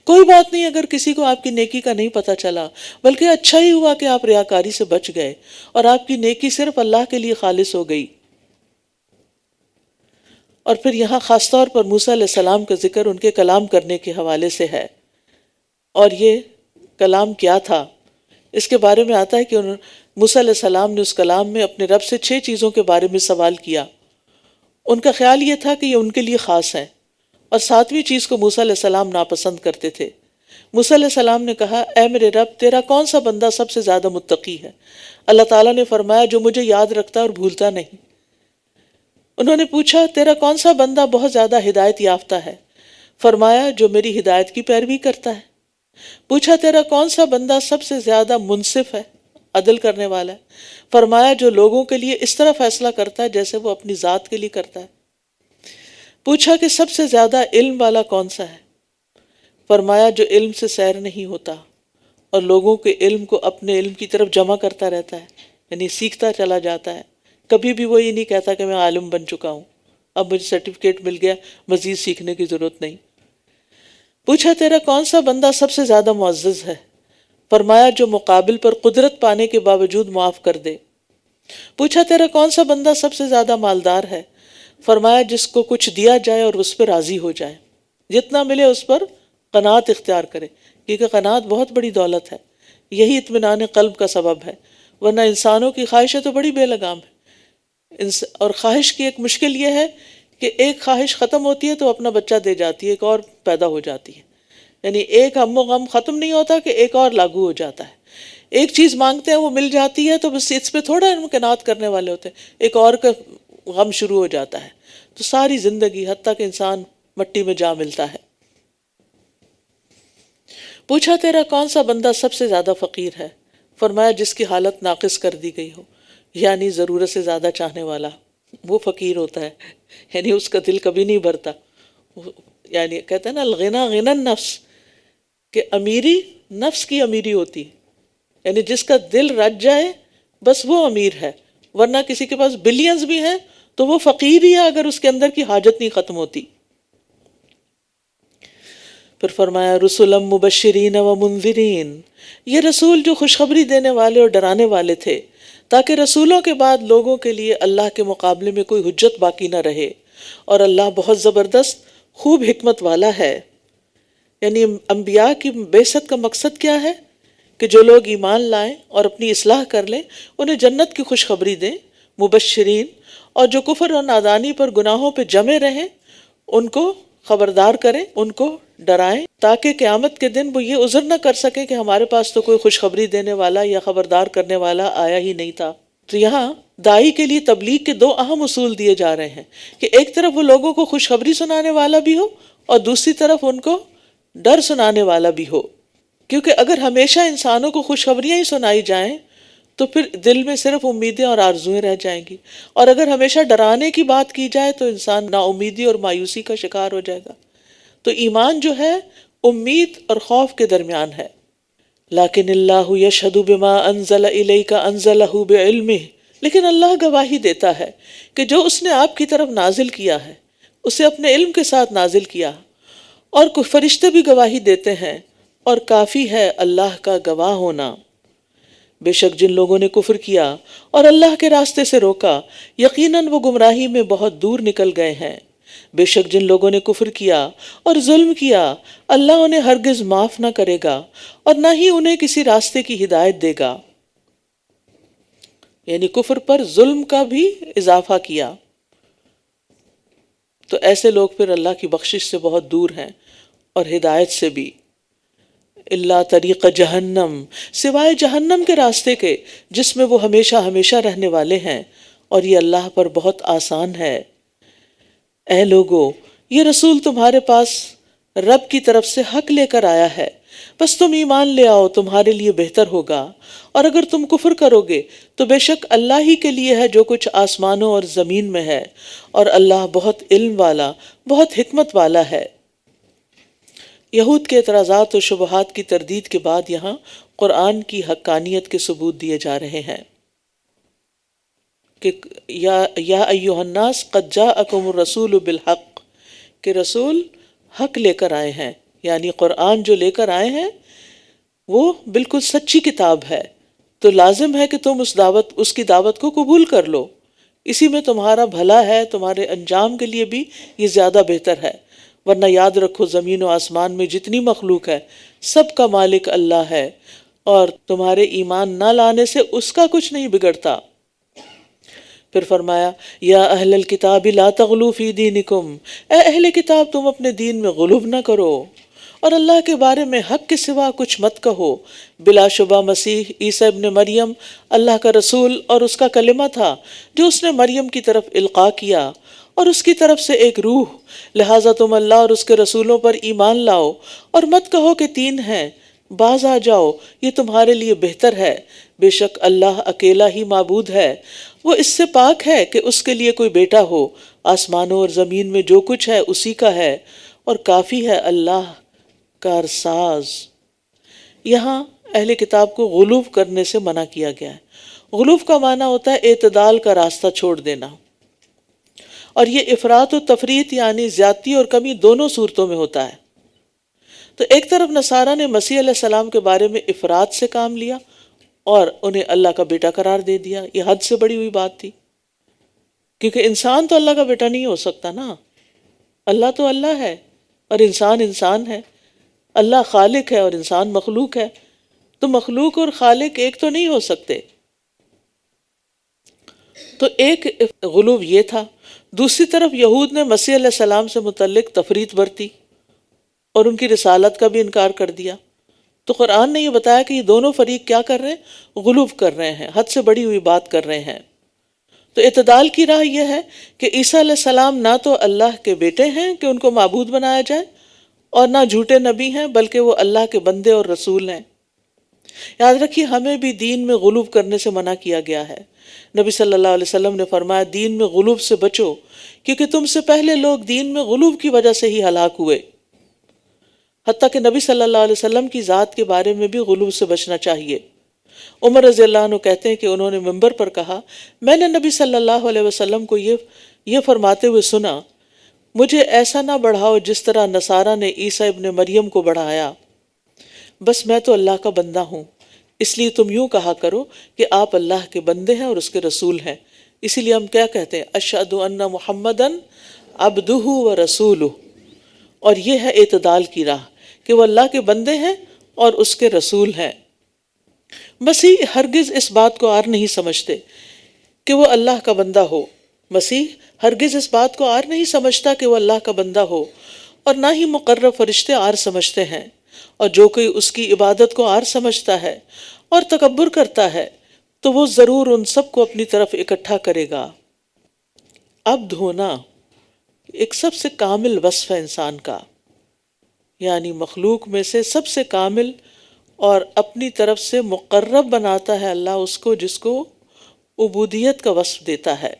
کوئی بات نہیں اگر کسی کو آپ کی نیکی کا نہیں پتا چلا، بلکہ اچھا ہی ہوا کہ آپ ریاکاری سے بچ گئے اور آپ کی نیکی صرف اللہ کے لیے خالص ہو گئی۔ اور پھر یہاں خاص طور پر موسیٰ علیہ السلام کا ذکر ان کے کلام کرنے کے حوالے سے ہے، اور یہ کلام کیا تھا اس کے بارے میں آتا ہے کہ موسیٰ علیہ السلام نے اس کلام میں اپنے رب سے 6 چیزوں کے بارے میں سوال کیا۔ ان کا خیال یہ تھا کہ یہ ان کے لیے خاص ہیں، اور 7ویں چیز کو موسیٰ علیہ السلام ناپسند کرتے تھے۔ موسیٰ علیہ السلام نے کہا، اے میرے رب، تیرا کون سا بندہ سب سے زیادہ متقی ہے؟ اللہ تعالیٰ نے فرمایا، جو مجھے یاد رکھتا اور بھولتا نہیں۔ انہوں نے پوچھا، تیرا کون سا بندہ بہت زیادہ ہدایت یافتہ ہے؟ فرمایا، جو میری ہدایت کی پیروی کرتا ہے۔ پوچھا، تیرا کون سا بندہ سب سے زیادہ منصف ہے، عدل کرنے والا ہے؟ فرمایا، جو لوگوں کے لیے اس طرح فیصلہ کرتا ہے جیسے وہ اپنی ذات کے لیے کرتا ہے۔ پوچھا کہ سب سے زیادہ علم والا کون سا ہے؟ فرمایا، جو علم سے سیر نہیں ہوتا اور لوگوں کے علم کو اپنے علم کی طرف جمع کرتا رہتا ہے، یعنی سیکھتا چلا جاتا ہے، کبھی بھی وہ یہ نہیں کہتا کہ میں عالم بن چکا ہوں، اب مجھے سرٹیفکیٹ مل گیا، مزید سیکھنے کی ضرورت نہیں۔ پوچھا، تیرا کون سا بندہ سب سے زیادہ معزز ہے؟ فرمایا، جو مقابل پر قدرت پانے کے باوجود معاف کر دے۔ پوچھا، تیرا کون سا بندہ سب سے زیادہ مالدار ہے؟ فرمایا، جس کو کچھ دیا جائے اور اس پہ راضی ہو جائے، جتنا ملے اس پر قناعت اختیار کرے، کیونکہ قناعت بہت بڑی دولت ہے، یہی اطمینان قلب کا سبب ہے، ورنہ انسانوں کی خواہشیں تو بڑی بے لگام ہیں۔ اور خواہش کی ایک مشکل یہ ہے کہ ایک خواہش ختم ہوتی ہے تو اپنا بچہ دے جاتی ہے، ایک اور پیدا ہو جاتی ہے، یعنی ایک ہم و غم ختم نہیں ہوتا کہ ایک اور لاگو ہو جاتا ہے۔ ایک چیز مانگتے ہیں وہ مل جاتی ہے تو بس اس پہ تھوڑا قناعت کرنے والے ہوتے ہیں، ایک اور کا غم شروع ہو جاتا ہے، تو ساری زندگی حتیٰ کہ انسان مٹی میں جا ملتا ہے۔ پوچھا، تیرا کون سا بندہ سب سے زیادہ فقیر ہے؟ فرمایا، جس کی حالت ناقص کر دی گئی ہو، یعنی ضرورت سے زیادہ چاہنے والا، وہ فقیر ہوتا ہے، یعنی اس کا دل کبھی نہیں بھرتا۔ یعنی کہتے ہیں نا الغنا غنى النفس، کہ امیری نفس کی امیری ہوتی ہے، یعنی جس کا دل رج جائے بس وہ امیر ہے، ورنہ کسی کے پاس بلینز بھی ہیں تو وہ فقیر ہی ہے اگر اس کے اندر کی حاجت نہیں ختم ہوتی۔ پھر فرمایا، رسلا مبشرین و منذرین، یہ رسول جو خوشخبری دینے والے اور ڈرانے والے تھے، تاکہ رسولوں کے بعد لوگوں کے لیے اللہ کے مقابلے میں کوئی حجت باقی نہ رہے، اور اللہ بہت زبردست خوب حکمت والا ہے۔ یعنی انبیاء کی بعثت کا مقصد کیا ہے کہ جو لوگ ایمان لائیں اور اپنی اصلاح کر لیں انہیں جنت کی خوشخبری دیں مبشرین، اور جو کفر اور نادانی پر گناہوں پہ جمے رہیں ان کو خبردار کریں، ان کو ڈرائیں، تاکہ قیامت کے دن وہ یہ عذر نہ کر سکیں کہ ہمارے پاس تو کوئی خوشخبری دینے والا یا خبردار کرنے والا آیا ہی نہیں تھا۔ تو یہاں داعی کے لیے تبلیغ کے دو اہم اصول دیے جا رہے ہیں کہ ایک طرف وہ لوگوں کو خوشخبری سنانے والا بھی ہو اور دوسری طرف ان کو ڈر سنانے والا بھی ہو، کیونکہ اگر ہمیشہ انسانوں کو خوشخبریاں ہی سنائی جائیں تو پھر دل میں صرف امیدیں اور آرزویں رہ جائیں گی، اور اگر ہمیشہ ڈرانے کی بات کی جائے تو انسان نا امیدی اور مایوسی کا شکار ہو جائے گا۔ تو ایمان جو ہے امید اور خوف کے درمیان ہے۔ لیکن اللہ یشہد بما انزل الیک انزلہ بعلمہ، لیکن اللہ گواہی دیتا ہے کہ جو اس نے آپ کی طرف نازل کیا ہے اسے اپنے علم کے ساتھ نازل کیا، اور کچھ فرشتے بھی گواہی دیتے ہیں، اور کافی ہے اللہ کا گواہ ہونا۔ بے شک جن لوگوں نے کفر کیا اور اللہ کے راستے سے روکا یقیناً وہ گمراہی میں بہت دور نکل گئے ہیں۔ بے شک جن لوگوں نے کفر کیا اور ظلم کیا اللہ انہیں ہرگز معاف نہ کرے گا اور نہ ہی انہیں کسی راستے کی ہدایت دے گا۔ یعنی کفر پر ظلم کا بھی اضافہ کیا، تو ایسے لوگ پھر اللہ کی بخشش سے بہت دور ہیں اور ہدایت سے بھی۔ اللہ طریق جہنم، سوائے جہنم کے راستے کے جس میں وہ ہمیشہ ہمیشہ رہنے والے ہیں، اور یہ اللہ پر بہت آسان ہے۔ اے لوگو، یہ رسول تمہارے پاس رب کی طرف سے حق لے کر آیا ہے، بس تم ایمان لے آؤ تمہارے لیے بہتر ہوگا، اور اگر تم کفر کرو گے تو بے شک اللہ ہی کے لیے ہے جو کچھ آسمانوں اور زمین میں ہے، اور اللہ بہت علم والا بہت حکمت والا ہے۔ یہود کے اعتراضات و شبہات کی تردید کے بعد یہاں قرآن کی حقانیت کے ثبوت دیے جا رہے ہیں کہ یا ایھا الناس قد جاءکم الرسول بالحق، کہ رسول حق لے کر آئے ہیں، یعنی قرآن جو لے کر آئے ہیں وہ بالکل سچی کتاب ہے، تو لازم ہے کہ تم اس کی دعوت کو قبول کر لو، اسی میں تمہارا بھلا ہے، تمہارے انجام کے لیے بھی یہ زیادہ بہتر ہے، ورنہ یاد رکھو زمین و آسمان میں جتنی مخلوق ہے سب کا مالک اللہ ہے، اور تمہارے ایمان نہ لانے سے اس کا کچھ نہیں بگڑتا۔ پھر فرمایا یا اہل الکتاب لا تغلوا فی دینکم، اے اہل کتاب تم اپنے دین میں غلو نہ کرو، اور اللہ کے بارے میں حق کے سوا کچھ مت کہو۔ بلا شبہ مسیح عیسیٰ ابن مریم اللہ کا رسول اور اس کا کلمہ تھا جو اس نے مریم کی طرف القاء کیا، اور اس کی طرف سے ایک روح، لہٰذا تم اللہ اور اس کے رسولوں پر ایمان لاؤ اور مت کہو کہ تین ہیں، باز آ جاؤ، یہ تمہارے لیے بہتر ہے۔ بے شک اللہ اکیلا ہی معبود ہے، وہ اس سے پاک ہے کہ اس کے لیے کوئی بیٹا ہو، آسمانوں اور زمین میں جو کچھ ہے اسی کا ہے، اور کافی ہے اللہ کارساز۔ یہاں اہل کتاب کو غلو کرنے سے منع کیا گیا ہے۔ غلو کا معنی ہوتا ہے اعتدال کا راستہ چھوڑ دینا، اور یہ افراط و تفریط یعنی زیادتی اور کمی دونوں صورتوں میں ہوتا ہے۔ تو ایک طرف نصارہ نے مسیح علیہ السلام کے بارے میں افراط سے کام لیا اور انہیں اللہ کا بیٹا قرار دے دیا، یہ حد سے بڑی ہوئی بات تھی، کیونکہ انسان تو اللہ کا بیٹا نہیں ہو سکتا نا، اللہ تو اللہ ہے اور انسان انسان ہے، اللہ خالق ہے اور انسان مخلوق ہے، تو مخلوق اور خالق ایک تو نہیں ہو سکتے۔ تو ایک غلو یہ تھا۔ دوسری طرف یہود نے مسیح علیہ السلام سے متعلق تفریط برتی اور ان کی رسالت کا بھی انکار کر دیا۔ تو قرآن نے یہ بتایا کہ یہ دونوں فریق کیا کر رہے ہیں؟ غلو کر رہے ہیں، حد سے بڑی ہوئی بات کر رہے ہیں۔ تو اعتدال کی راہ یہ ہے کہ عیسیٰ علیہ السلام نہ تو اللہ کے بیٹے ہیں کہ ان کو معبود بنایا جائے، اور نہ جھوٹے نبی ہیں بلکہ وہ اللہ کے بندے اور رسول ہیں۔ یاد رکھیے ہمیں بھی دین میں غلو کرنے سے منع کیا گیا ہے۔ نبی صلی اللہ علیہ وسلم نے فرمایا دین میں غلو سے بچو، کیونکہ تم سے پہلے لوگ دین میں غلو کی وجہ سے ہی ہلاک ہوئے۔ حتیٰ کہ نبی صلی اللہ علیہ وسلم کی ذات کے بارے میں بھی غلو سے بچنا چاہیے۔ عمر رضی اللہ عنہ کہتے ہیں کہ انہوں نے منبر پر کہا، میں نے نبی صلی اللہ علیہ وسلم کو یہ فرماتے ہوئے سنا، مجھے ایسا نہ بڑھاؤ جس طرح نصارہ نے عیسیٰ ابن مریم کو بڑھایا، بس میں تو اللہ کا بندہ ہوں، اس لیے تم یوں کہا کرو کہ آپ اللہ کے بندے ہیں اور اس کے رسول ہیں۔ اسی لیے ہم کیا کہتے ہیں؟ اشہد ان محمدن عبدہ و رسولہ، اور یہ ہے اعتدال کی راہ کہ وہ اللہ کے بندے ہیں اور اس کے رسول ہیں۔ مسیح ہرگز اس بات کو عار نہیں سمجھتے کہ وہ اللہ کا بندہ ہو، مسیح ہرگز اس بات کو عار نہیں سمجھتا کہ وہ اللہ کا بندہ ہو، اور نہ ہی مقرب فرشتے عار سمجھتے ہیں، اور جو کوئی اس کی عبادت کو عار سمجھتا ہے اور تکبر کرتا ہے تو وہ ضرور ان سب کو اپنی طرف اکٹھا کرے گا۔ عبد ہونا ایک سب سے کامل وصف ہے انسان کا، یعنی مخلوق میں سے سب سے کامل، اور اپنی طرف سے مقرب بناتا ہے اللہ اس کو جس کو عبودیت کا وصف دیتا ہے۔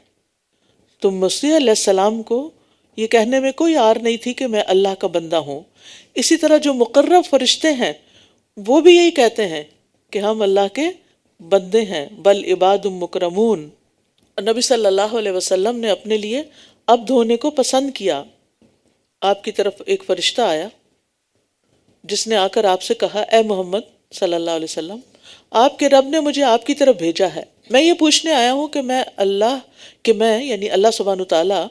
تو مسیح علیہ السلام کو یہ کہنے میں کوئی عار نہیں تھی کہ میں اللہ کا بندہ ہوں۔ اسی طرح جو مقرب فرشتے ہیں وہ بھی یہی کہتے ہیں کہ ہم اللہ کے بندے ہیں، بل عباد مکرمون۔ اور نبی صلی اللہ علیہ وسلم نے اپنے لیے عبد ہونے کو پسند کیا۔ آپ کی طرف ایک فرشتہ آیا جس نے آ کر آپ سے کہا، اے محمد صلی اللہ علیہ وسلم، آپ کے رب نے مجھے آپ کی طرف بھیجا ہے، میں یہ پوچھنے آیا ہوں کہ میں یعنی اللہ سبحانہ تعالیٰ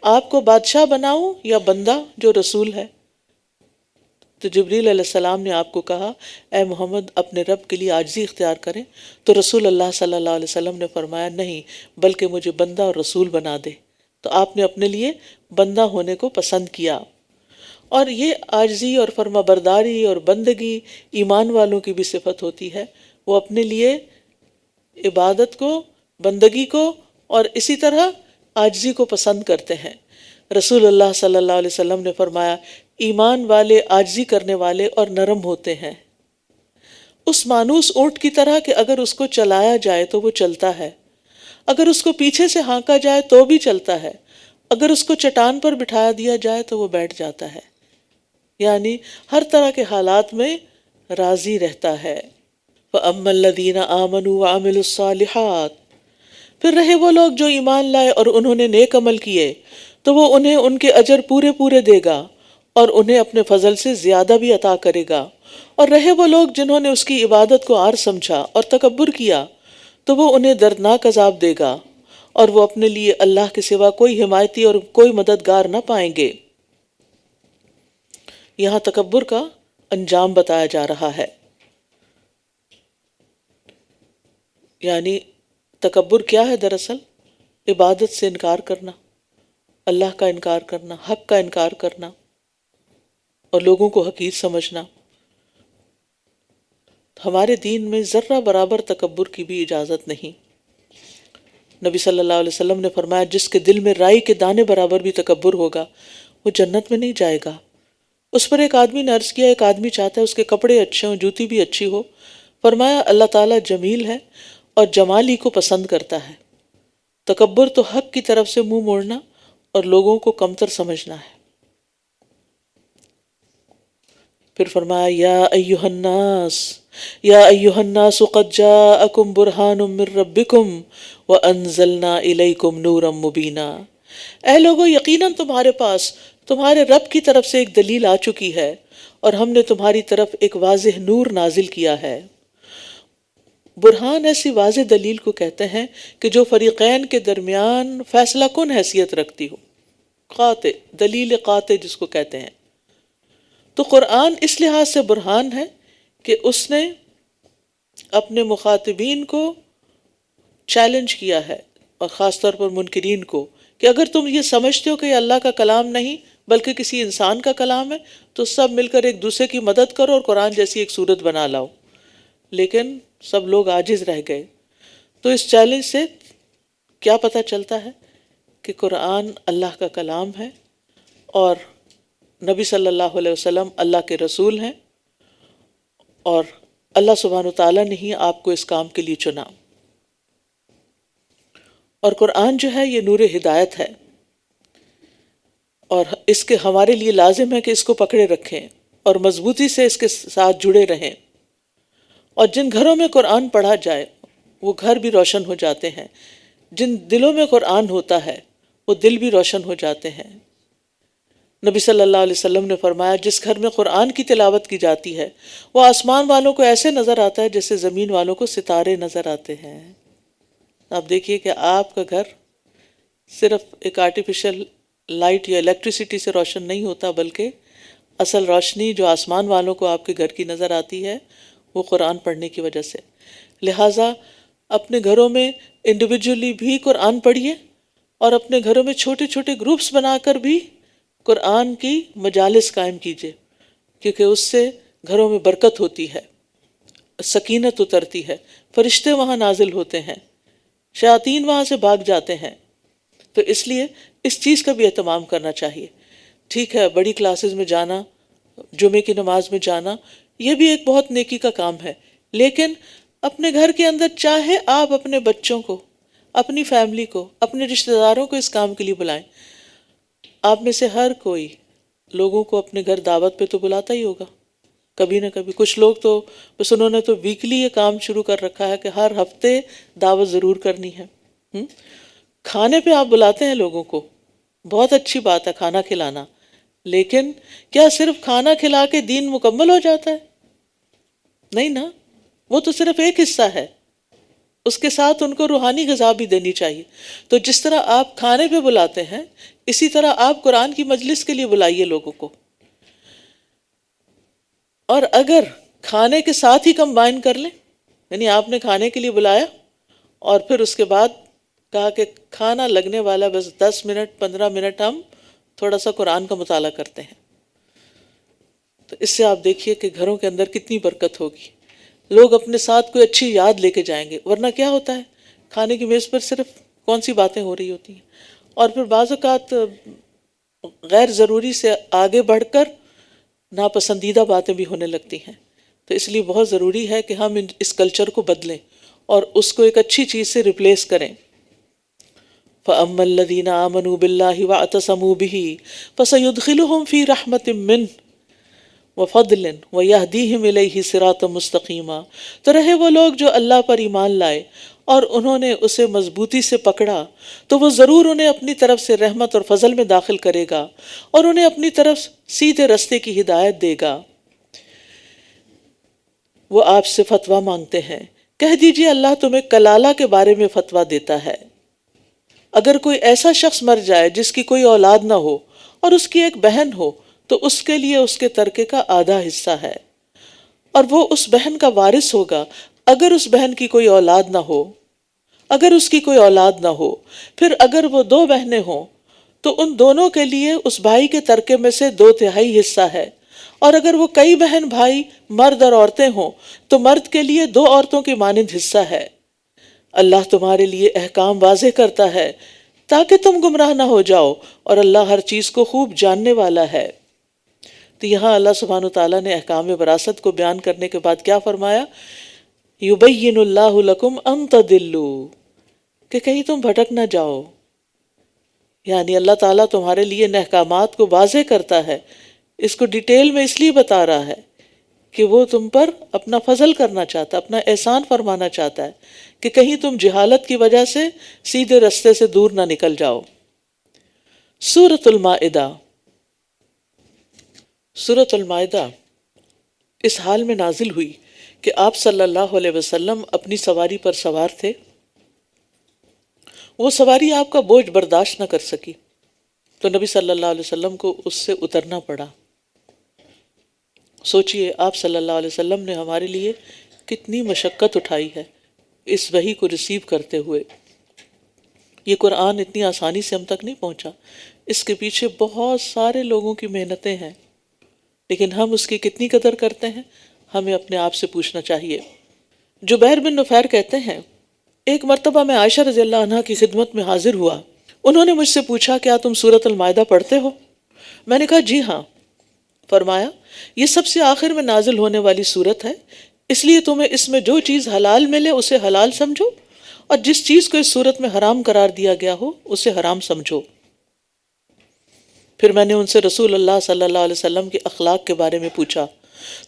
آپ کو بادشاہ بناؤں یا بندہ جو رسول ہے؟ تو جبریل علیہ السلام نے آپ کو کہا، اے محمد اپنے رب کے لیے عاجزی اختیار کریں۔ تو رسول اللہ صلی اللہ علیہ وسلم نے فرمایا، نہیں بلکہ مجھے بندہ اور رسول بنا دے۔ تو آپ نے اپنے لیے بندہ ہونے کو پسند کیا، اور یہ عاجزی اور فرما برداری اور بندگی ایمان والوں کی بھی صفت ہوتی ہے۔ وہ اپنے لیے عبادت کو، بندگی کو اور اسی طرح عاجزی کو پسند کرتے ہیں۔ رسول اللہ صلی اللہ علیہ وسلم نے فرمایا، ایمان والے عاجزی کرنے والے اور نرم ہوتے ہیں، اس مانوس اونٹ کی طرح کہ اگر اس کو چلایا جائے تو وہ چلتا ہے، اگر اس کو پیچھے سے ہانکا جائے تو بھی چلتا ہے، اگر اس کو چٹان پر بٹھایا دیا جائے تو وہ بیٹھ جاتا ہے، یعنی ہر طرح کے حالات میں راضی رہتا ہے۔ فَأَمَّا الَّذِينَ آمَنُوا وَعَمِلُوا الصَّالِحَاتِ، پھر رہے وہ لوگ جو ایمان لائے اور انہوں نے نیک عمل کیے تو وہ انہیں ان کے اجر پورے پورے دے گا اور انہیں اپنے فضل سے زیادہ بھی عطا کرے گا۔ اور رہے وہ لوگ جنہوں نے اس کی عبادت کو عار سمجھا اور تکبر کیا تو وہ انہیں دردناک عذاب دے گا، اور وہ اپنے لیے اللہ کے سوا کوئی حمایتی اور کوئی مددگار نہ پائیں گے۔ یہاں تکبر کا انجام بتایا جا رہا ہے، یعنی تکبر کیا ہے؟ دراصل عبادت سے انکار کرنا، اللہ کا انکار کرنا، حق کا انکار کرنا اور لوگوں کو حقیر سمجھنا۔ ہمارے دین میں ذرہ برابر تکبر کی بھی اجازت نہیں۔ نبی صلی اللہ علیہ وسلم نے فرمایا، جس کے دل میں رائی کے دانے برابر بھی تکبر ہوگا وہ جنت میں نہیں جائے گا۔ اس پر ایک آدمی نے عرض کیا، ایک آدمی چاہتا ہے اس کے کپڑے اچھے ہوں، جوتی بھی اچھی ہو۔ فرمایا، اللہ تعالیٰ جمیل ہے اور جمال ہی کو پسند کرتا ہے۔ تکبر تو حق کی طرف سے منہ موڑنا اور لوگوں کو کمتر سمجھنا ہے۔ پھر فرمایا، یا ایھا الناس قد جاءکم برہان من ربکم وانزلنا الیکم نورا مبینا۔ اے لوگو، یقیناً تمہارے پاس تمہارے رب کی طرف سے ایک دلیل آ چکی ہے اور ہم نے تمہاری طرف ایک واضح نور نازل کیا ہے۔ برہان ایسی واضح دلیل کو کہتے ہیں کہ جو فریقین کے درمیان فیصلہ کن حیثیت رکھتی ہو، قاطع، دلیل قاطع جس کو کہتے ہیں۔ تو قرآن اس لحاظ سے برہان ہے کہ اس نے اپنے مخاطبین کو چیلنج کیا ہے، اور خاص طور پر منکرین کو، کہ اگر تم یہ سمجھتے ہو کہ یہ اللہ کا کلام نہیں بلکہ کسی انسان کا کلام ہے تو سب مل کر ایک دوسرے کی مدد کرو اور قرآن جیسی ایک صورت بنا لاؤ۔ لیکن سب لوگ عاجز رہ گئے۔ تو اس چیلنج سے کیا پتہ چلتا ہے کہ قرآن اللہ کا کلام ہے اور نبی صلی اللہ علیہ وسلم اللہ کے رسول ہیں، اور اللہ سبحانہ وتعالیٰ نے ہی آپ کو اس کام کے لیے چنا۔ اور قرآن جو ہے یہ نور ہدایت ہے، اور اس کے ہمارے لیے لازم ہے کہ اس کو پکڑے رکھیں اور مضبوطی سے اس کے ساتھ جڑے رہیں۔ اور جن گھروں میں قرآن پڑھا جائے وہ گھر بھی روشن ہو جاتے ہیں، جن دلوں میں قرآن ہوتا ہے وہ دل بھی روشن ہو جاتے ہیں۔ نبی صلی اللہ علیہ وسلم نے فرمایا، جس گھر میں قرآن کی تلاوت کی جاتی ہے وہ آسمان والوں کو ایسے نظر آتا ہے جیسے زمین والوں کو ستارے نظر آتے ہیں۔ آپ دیکھیے کہ آپ کا گھر صرف ایک آرٹیفیشل لائٹ یا الیکٹریسٹی سے روشن نہیں ہوتا، بلکہ اصل روشنی جو آسمان والوں کو آپ کے گھر کی نظر آتی ہے وہ قرآن پڑھنے کی وجہ سے۔ لہٰذا اپنے گھروں میں انڈیویجولی بھی قرآن پڑھیے اور اپنے گھروں میں چھوٹے چھوٹے گروپس بنا کر بھی قرآن کی مجالس قائم کیجیے، کیونکہ اس سے گھروں میں برکت ہوتی ہے، سکینت اترتی ہے، فرشتے وہاں نازل ہوتے ہیں، شیاطین وہاں سے بھاگ جاتے ہیں. تو اس لیے اس چیز کا بھی اہتمام کرنا چاہیے. ٹھیک ہے، بڑی کلاسز میں جانا، جمعے کی نماز میں جانا، یہ بھی ایک بہت نیکی کا کام ہے، لیکن اپنے گھر کے اندر چاہے آپ اپنے بچوں کو، اپنی فیملی کو، اپنے رشتہ داروں کو اس کام کے لیے بلائیں. آپ میں سے ہر کوئی لوگوں کو اپنے گھر دعوت پہ تو بلاتا ہی ہوگا کبھی نہ کبھی. کچھ لوگ تو بس انہوں نے تو ویکلی یہ کام شروع کر رکھا ہے کہ ہر ہفتے دعوت ضرور کرنی ہے. کھانے پہ آپ بلاتے ہیں لوگوں کو، بہت اچھی بات ہے کھانا کھلانا، لیکن کیا صرف کھانا کھلا کے دین مکمل ہو جاتا ہے؟ نہیں نا، وہ تو صرف ایک حصہ ہے، اس کے ساتھ ان کو روحانی غذا بھی دینی چاہیے. تو جس طرح آپ کھانے پہ بلاتے ہیں، اسی طرح آپ قرآن کی مجلس کے لیے بلائیے لوگوں کو. اور اگر کھانے کے ساتھ ہی کمبائن کر لیں، یعنی آپ نے کھانے کے لیے بلایا اور پھر اس کے بعد کہا کہ کھانا لگنے والا بس 10 منٹ 15 منٹ ہم تھوڑا سا قرآن کا مطالعہ کرتے ہیں، تو اس سے آپ دیکھیے کہ گھروں کے اندر کتنی برکت ہوگی. لوگ اپنے ساتھ کوئی اچھی یاد لے کے جائیں گے، ورنہ کیا ہوتا ہے کھانے کی میز پر صرف کون سی باتیں ہو رہی ہوتی ہیں، اور پھر بعض اوقات غیر ضروری سے آگے بڑھ کر ناپسندیدہ باتیں بھی ہونے لگتی ہیں. تو اس لیے بہت ضروری ہے کہ ہم اس کلچر کو بدلیں اور اس کو ایک اچھی چیز سے ریپلیس کریں. فَأَمَّا الَّذِينَ آمَنُوا بِاللَّهِ وَاعْتَصَمُوا بِهِ فَسَيُدْخِلُهُمْ فِي رَحْمَةٍ مِّنْهُ وَفَضْلٍ وَيَهْدِيهِمْ إِلَيْهِ صِرَاطًا مُسْتَقِيمًا. تو رہے وہ لوگ جو اللہ پر ایمان لائے اور انہوں نے اسے مضبوطی سے پکڑا، تو وہ ضرور انہیں اپنی طرف سے رحمت اور فضل میں داخل کرے گا اور انہیں اپنی طرف سیدھے رستے کی ہدایت دے گا. وہ آپ سے فتویٰ مانگتے ہیں، کہہ دیجئے اللہ تمہیں کلالہ کے بارے میں فتویٰ دیتا ہے. اگر کوئی ایسا شخص مر جائے جس کی کوئی اولاد نہ ہو اور اس کی ایک بہن ہو، تو اس کے لیے اس کے ترکے کا آدھا حصہ ہے، اور وہ اس بہن کا وارث ہوگا اگر اس بہن کی کوئی اولاد نہ ہو. اگر اس کی کوئی اولاد نہ ہو، پھر اگر وہ 2 بہنیں ہوں تو ان دونوں کے لیے اس بھائی کے ترکے میں سے 2/3 حصہ ہے. اور اگر وہ کئی بہن بھائی مرد اور عورتیں ہوں تو مرد کے لیے 2 عورتوں کی مانند حصہ ہے. اللہ تمہارے لیے احکام واضح کرتا ہے تاکہ تم گمراہ نہ ہو جاؤ، اور اللہ ہر چیز کو خوب جاننے والا ہے. تو یہاں اللہ سبحانہ وتعالیٰ نے احکام وراثت کو بیان کرنے کے بعد کیا فرمایا؟ یبین اللہ لکم ان تضلوا، کہ کہیں تم بھٹک نہ جاؤ. یعنی اللہ تعالیٰ تمہارے لیے ان احکامات کو واضح کرتا ہے، اس کو ڈیٹیل میں اس لیے بتا رہا ہے کہ وہ تم پر اپنا فضل کرنا چاہتا ہے، اپنا احسان فرمانا چاہتا ہے کہ کہیں تم جہالت کی وجہ سے سیدھے رستے سے دور نہ نکل جاؤ. سورۃ المائدہ. سورۃ المائدہ اس حال میں نازل ہوئی کہ آپ صلی اللہ علیہ وسلم اپنی سواری پر سوار تھے. وہ سواری آپ کا بوجھ برداشت نہ کر سکی تو نبی صلی اللہ علیہ وسلم کو اس سے اترنا پڑا. سوچئے آپ صلی اللہ علیہ وسلم نے ہمارے لیے کتنی مشقت اٹھائی ہے اس وحی کو ریسیو کرتے ہوئے. یہ قرآن اتنی آسانی سے ہم تک نہیں پہنچا، اس کے پیچھے بہت سارے لوگوں کی محنتیں ہیں، لیکن ہم اس کی کتنی قدر کرتے ہیں ہمیں اپنے آپ سے پوچھنا چاہیے. جبیر بن نفیر کہتے ہیں، ایک مرتبہ میں عائشہ رضی اللہ عنہا کی خدمت میں حاضر ہوا. انہوں نے مجھ سے پوچھا کیا تم سورۃ المائدہ پڑھتے ہو؟ میں نے کہا جی ہاں. فرمایا یہ سب سے آخر میں نازل ہونے والی سورت ہے، اس لیے تمہیں اس میں جو چیز حلال ملے اسے حلال سمجھو، اور جس چیز کو اس سورت میں حرام قرار دیا گیا ہو اسے حرام سمجھو. پھر میں نے ان سے رسول اللہ صلی اللہ علیہ وسلم کے اخلاق کے بارے میں پوچھا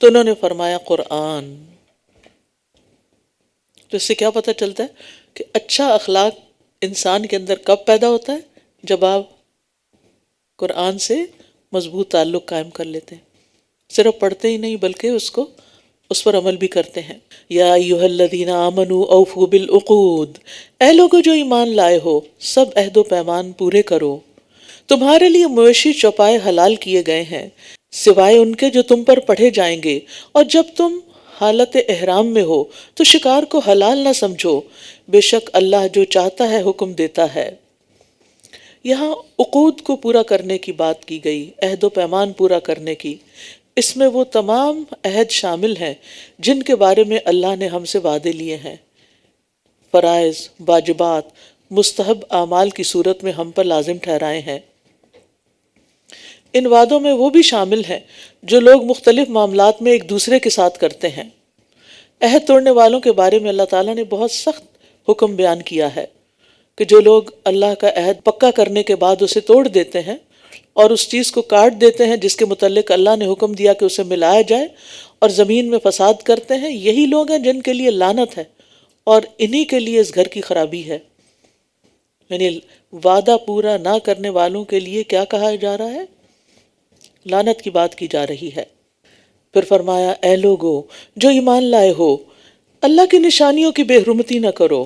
تو انہوں نے فرمایا قرآن. تو اس سے کیا پتہ چلتا ہے کہ اچھا اخلاق انسان کے اندر کب پیدا ہوتا ہے؟ جب آپ قرآن سے مضبوط تعلق قائم کر لیتے ہیں، صرف پڑھتے ہی نہیں بلکہ اس پر عمل بھی کرتے ہیں. یا ایھا الذین آمنوا اوفوا بالعقود، اے لوگو جو ایمان لائے ہو سب عہد و پیمان پورے کرو. تمہارے لیے مویشی چوپائے حلال کیے گئے ہیں سوائے ان کے جو تم پر پڑھے جائیں گے، اور جب تم حالت احرام میں ہو تو شکار کو حلال نہ سمجھو، بے شک اللہ جو چاہتا ہے حکم دیتا ہے۔ یہاں عقود کو پورا کرنے کی بات کی گئی، عہد و پیمان پورا کرنے کی۔ اس میں وہ تمام عہد شامل ہیں جن کے بارے میں اللہ نے ہم سے وعدے لیے ہیں، فرائض، واجبات، مستحب اعمال کی صورت میں ہم پر لازم ٹھہرائے ہیں۔ ان وعدوں میں وہ بھی شامل ہیں جو لوگ مختلف معاملات میں ایک دوسرے کے ساتھ کرتے ہیں۔ عہد توڑنے والوں کے بارے میں اللہ تعالیٰ نے بہت سخت حکم بیان کیا ہے کہ جو لوگ اللہ کا عہد پکا کرنے کے بعد اسے توڑ دیتے ہیں اور اس چیز کو کاٹ دیتے ہیں جس کے متعلق اللہ نے حکم دیا کہ اسے ملایا جائے، اور زمین میں فساد کرتے ہیں، یہی لوگ ہیں جن کے لیے لعنت ہے اور انہی کے لیے اس گھر کی خرابی ہے۔ یعنی وعدہ پورا نہ کرنے والوں کے لیے کیا کہا جا رہا ہے؟ لعنت کی بات کی جا رہی ہے۔ پھر فرمایا اے لوگو جو ایمان لائے ہو، اللہ کی نشانیوں کی بے حرمتی نہ کرو،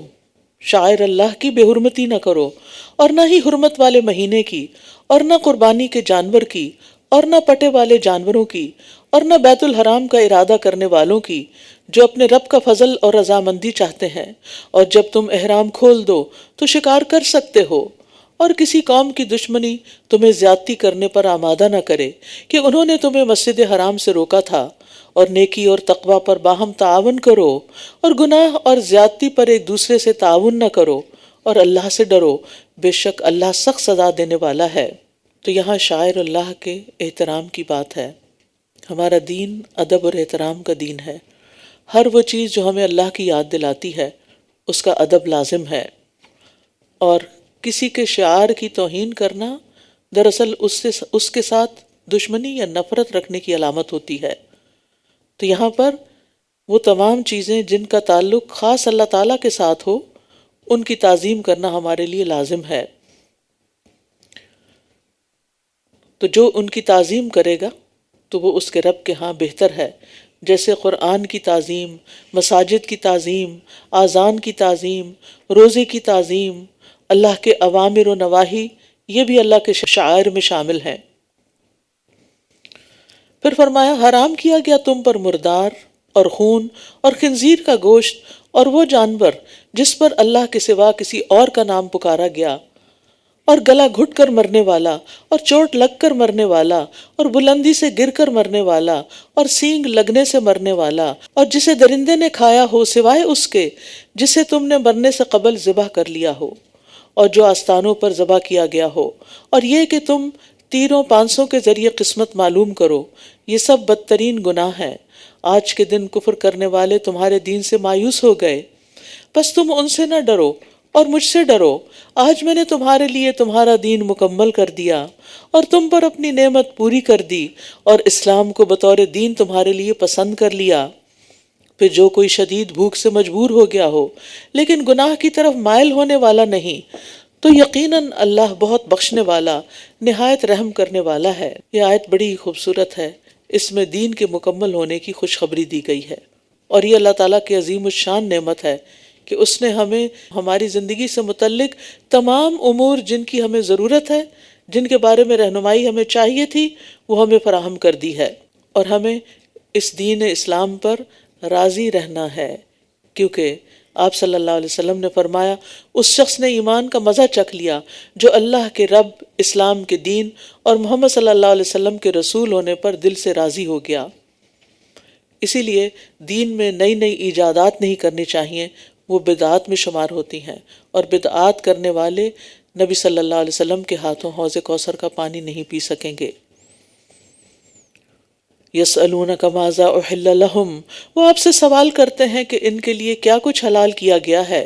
شاعر اللہ کی بے حرمتی نہ کرو، اور نہ ہی حرمت والے مہینے کی، اور نہ قربانی کے جانور کی، اور نہ پٹے والے جانوروں کی، اور نہ بیت الحرام کا ارادہ کرنے والوں کی جو اپنے رب کا فضل اور رضامندی چاہتے ہیں، اور جب تم احرام کھول دو تو شکار کر سکتے ہو، اور کسی قوم کی دشمنی تمہیں زیادتی کرنے پر آمادہ نہ کرے کہ انہوں نے تمہیں مسجد حرام سے روکا تھا، اور نیکی اور تقوی پر باہم تعاون کرو، اور گناہ اور زیادتی پر ایک دوسرے سے تعاون نہ کرو، اور اللہ سے ڈرو، بے شک اللہ سخت سزا دینے والا ہے۔ تو یہاں شاعر اللہ کے احترام کی بات ہے۔ ہمارا دین ادب اور احترام کا دین ہے۔ ہر وہ چیز جو ہمیں اللہ کی یاد دلاتی ہے اس کا ادب لازم ہے، اور کسی کے شعار کی توہین کرنا دراصل اس کے ساتھ دشمنی یا نفرت رکھنے کی علامت ہوتی ہے۔ تو یہاں پر وہ تمام چیزیں جن کا تعلق خاص اللہ تعالیٰ کے ساتھ ہو ان کی تعظیم کرنا ہمارے لیے لازم ہے۔ تو جو ان کی تعظیم کرے گا تو وہ اس کے رب کے ہاں بہتر ہے، جیسے قرآن کی تعظیم، مساجد کی تعظیم، اذان کی تعظیم، روزے کی تعظیم، اللہ کے اوامر و نواہی، یہ بھی اللہ کے شعائر میں شامل ہیں۔ پھر فرمایا حرام کیا گیا تم پر مردار اور خون اور خنزیر کا گوشت اور وہ جانور جس پر اللہ کے سوا کسی اور کا نام پکارا گیا، اور گلا گھٹ کر مرنے والا، اور چوٹ لگ کر مرنے والا، اور بلندی سے گر کر مرنے والا، اور سینگ لگنے سے مرنے والا، اور جسے درندے نے کھایا ہو سوائے اس کے جسے تم نے مرنے سے قبل ذبح کر لیا ہو، اور جو آستانوں پر ذبح کیا گیا ہو، اور یہ کہ تم تیروں پانسوں کے ذریعے قسمت معلوم کرو، یہ سب بدترین گناہ ہیں۔ آج کے دن کفر کرنے والے تمہارے دین سے مایوس ہو گئے، بس تم ان سے نہ ڈرو اور مجھ سے ڈرو۔ آج میں نے تمہارے لیے تمہارا دین مکمل کر دیا اور تم پر اپنی نعمت پوری کر دی، اور اسلام کو بطور دین تمہارے لیے پسند کر لیا۔ پھر جو کوئی شدید بھوک سے مجبور ہو گیا ہو لیکن گناہ کی طرف مائل ہونے والا نہیں، تو یقیناً اللہ بہت بخشنے والا، نہایت رحم کرنے والا ہے۔ یہ آیت بڑی خوبصورت ہے، اس میں دین کے مکمل ہونے کی خوشخبری دی گئی ہے، اور یہ اللہ تعالیٰ کی عظیم الشان نعمت ہے کہ اس نے ہمیں ہماری زندگی سے متعلق تمام امور جن کی ہمیں ضرورت ہے، جن کے بارے میں رہنمائی ہمیں چاہیے تھی، وہ ہمیں فراہم کر دی ہے، اور ہمیں اس دین اسلام پر راضی رہنا ہے، کیونکہ آپ صلی اللہ علیہ وسلم نے فرمایا اس شخص نے ایمان کا مزہ چکھ لیا جو اللہ کے رب، اسلام کے دین اور محمد صلی اللہ علیہ وسلم کے رسول ہونے پر دل سے راضی ہو گیا۔ اسی لیے دین میں نئی نئی ایجادات نہیں کرنی چاہیے، وہ بدعات میں شمار ہوتی ہیں، اور بدعات کرنے والے نبی صلی اللہ علیہ وسلم کے ہاتھوں حوض کوثر کا پانی نہیں پی سکیں گے۔ یسألونک ماذا احل لہم، وہ آپ سے سوال کرتے ہیں کہ ان کے لیے کیا کچھ حلال کیا گیا ہے۔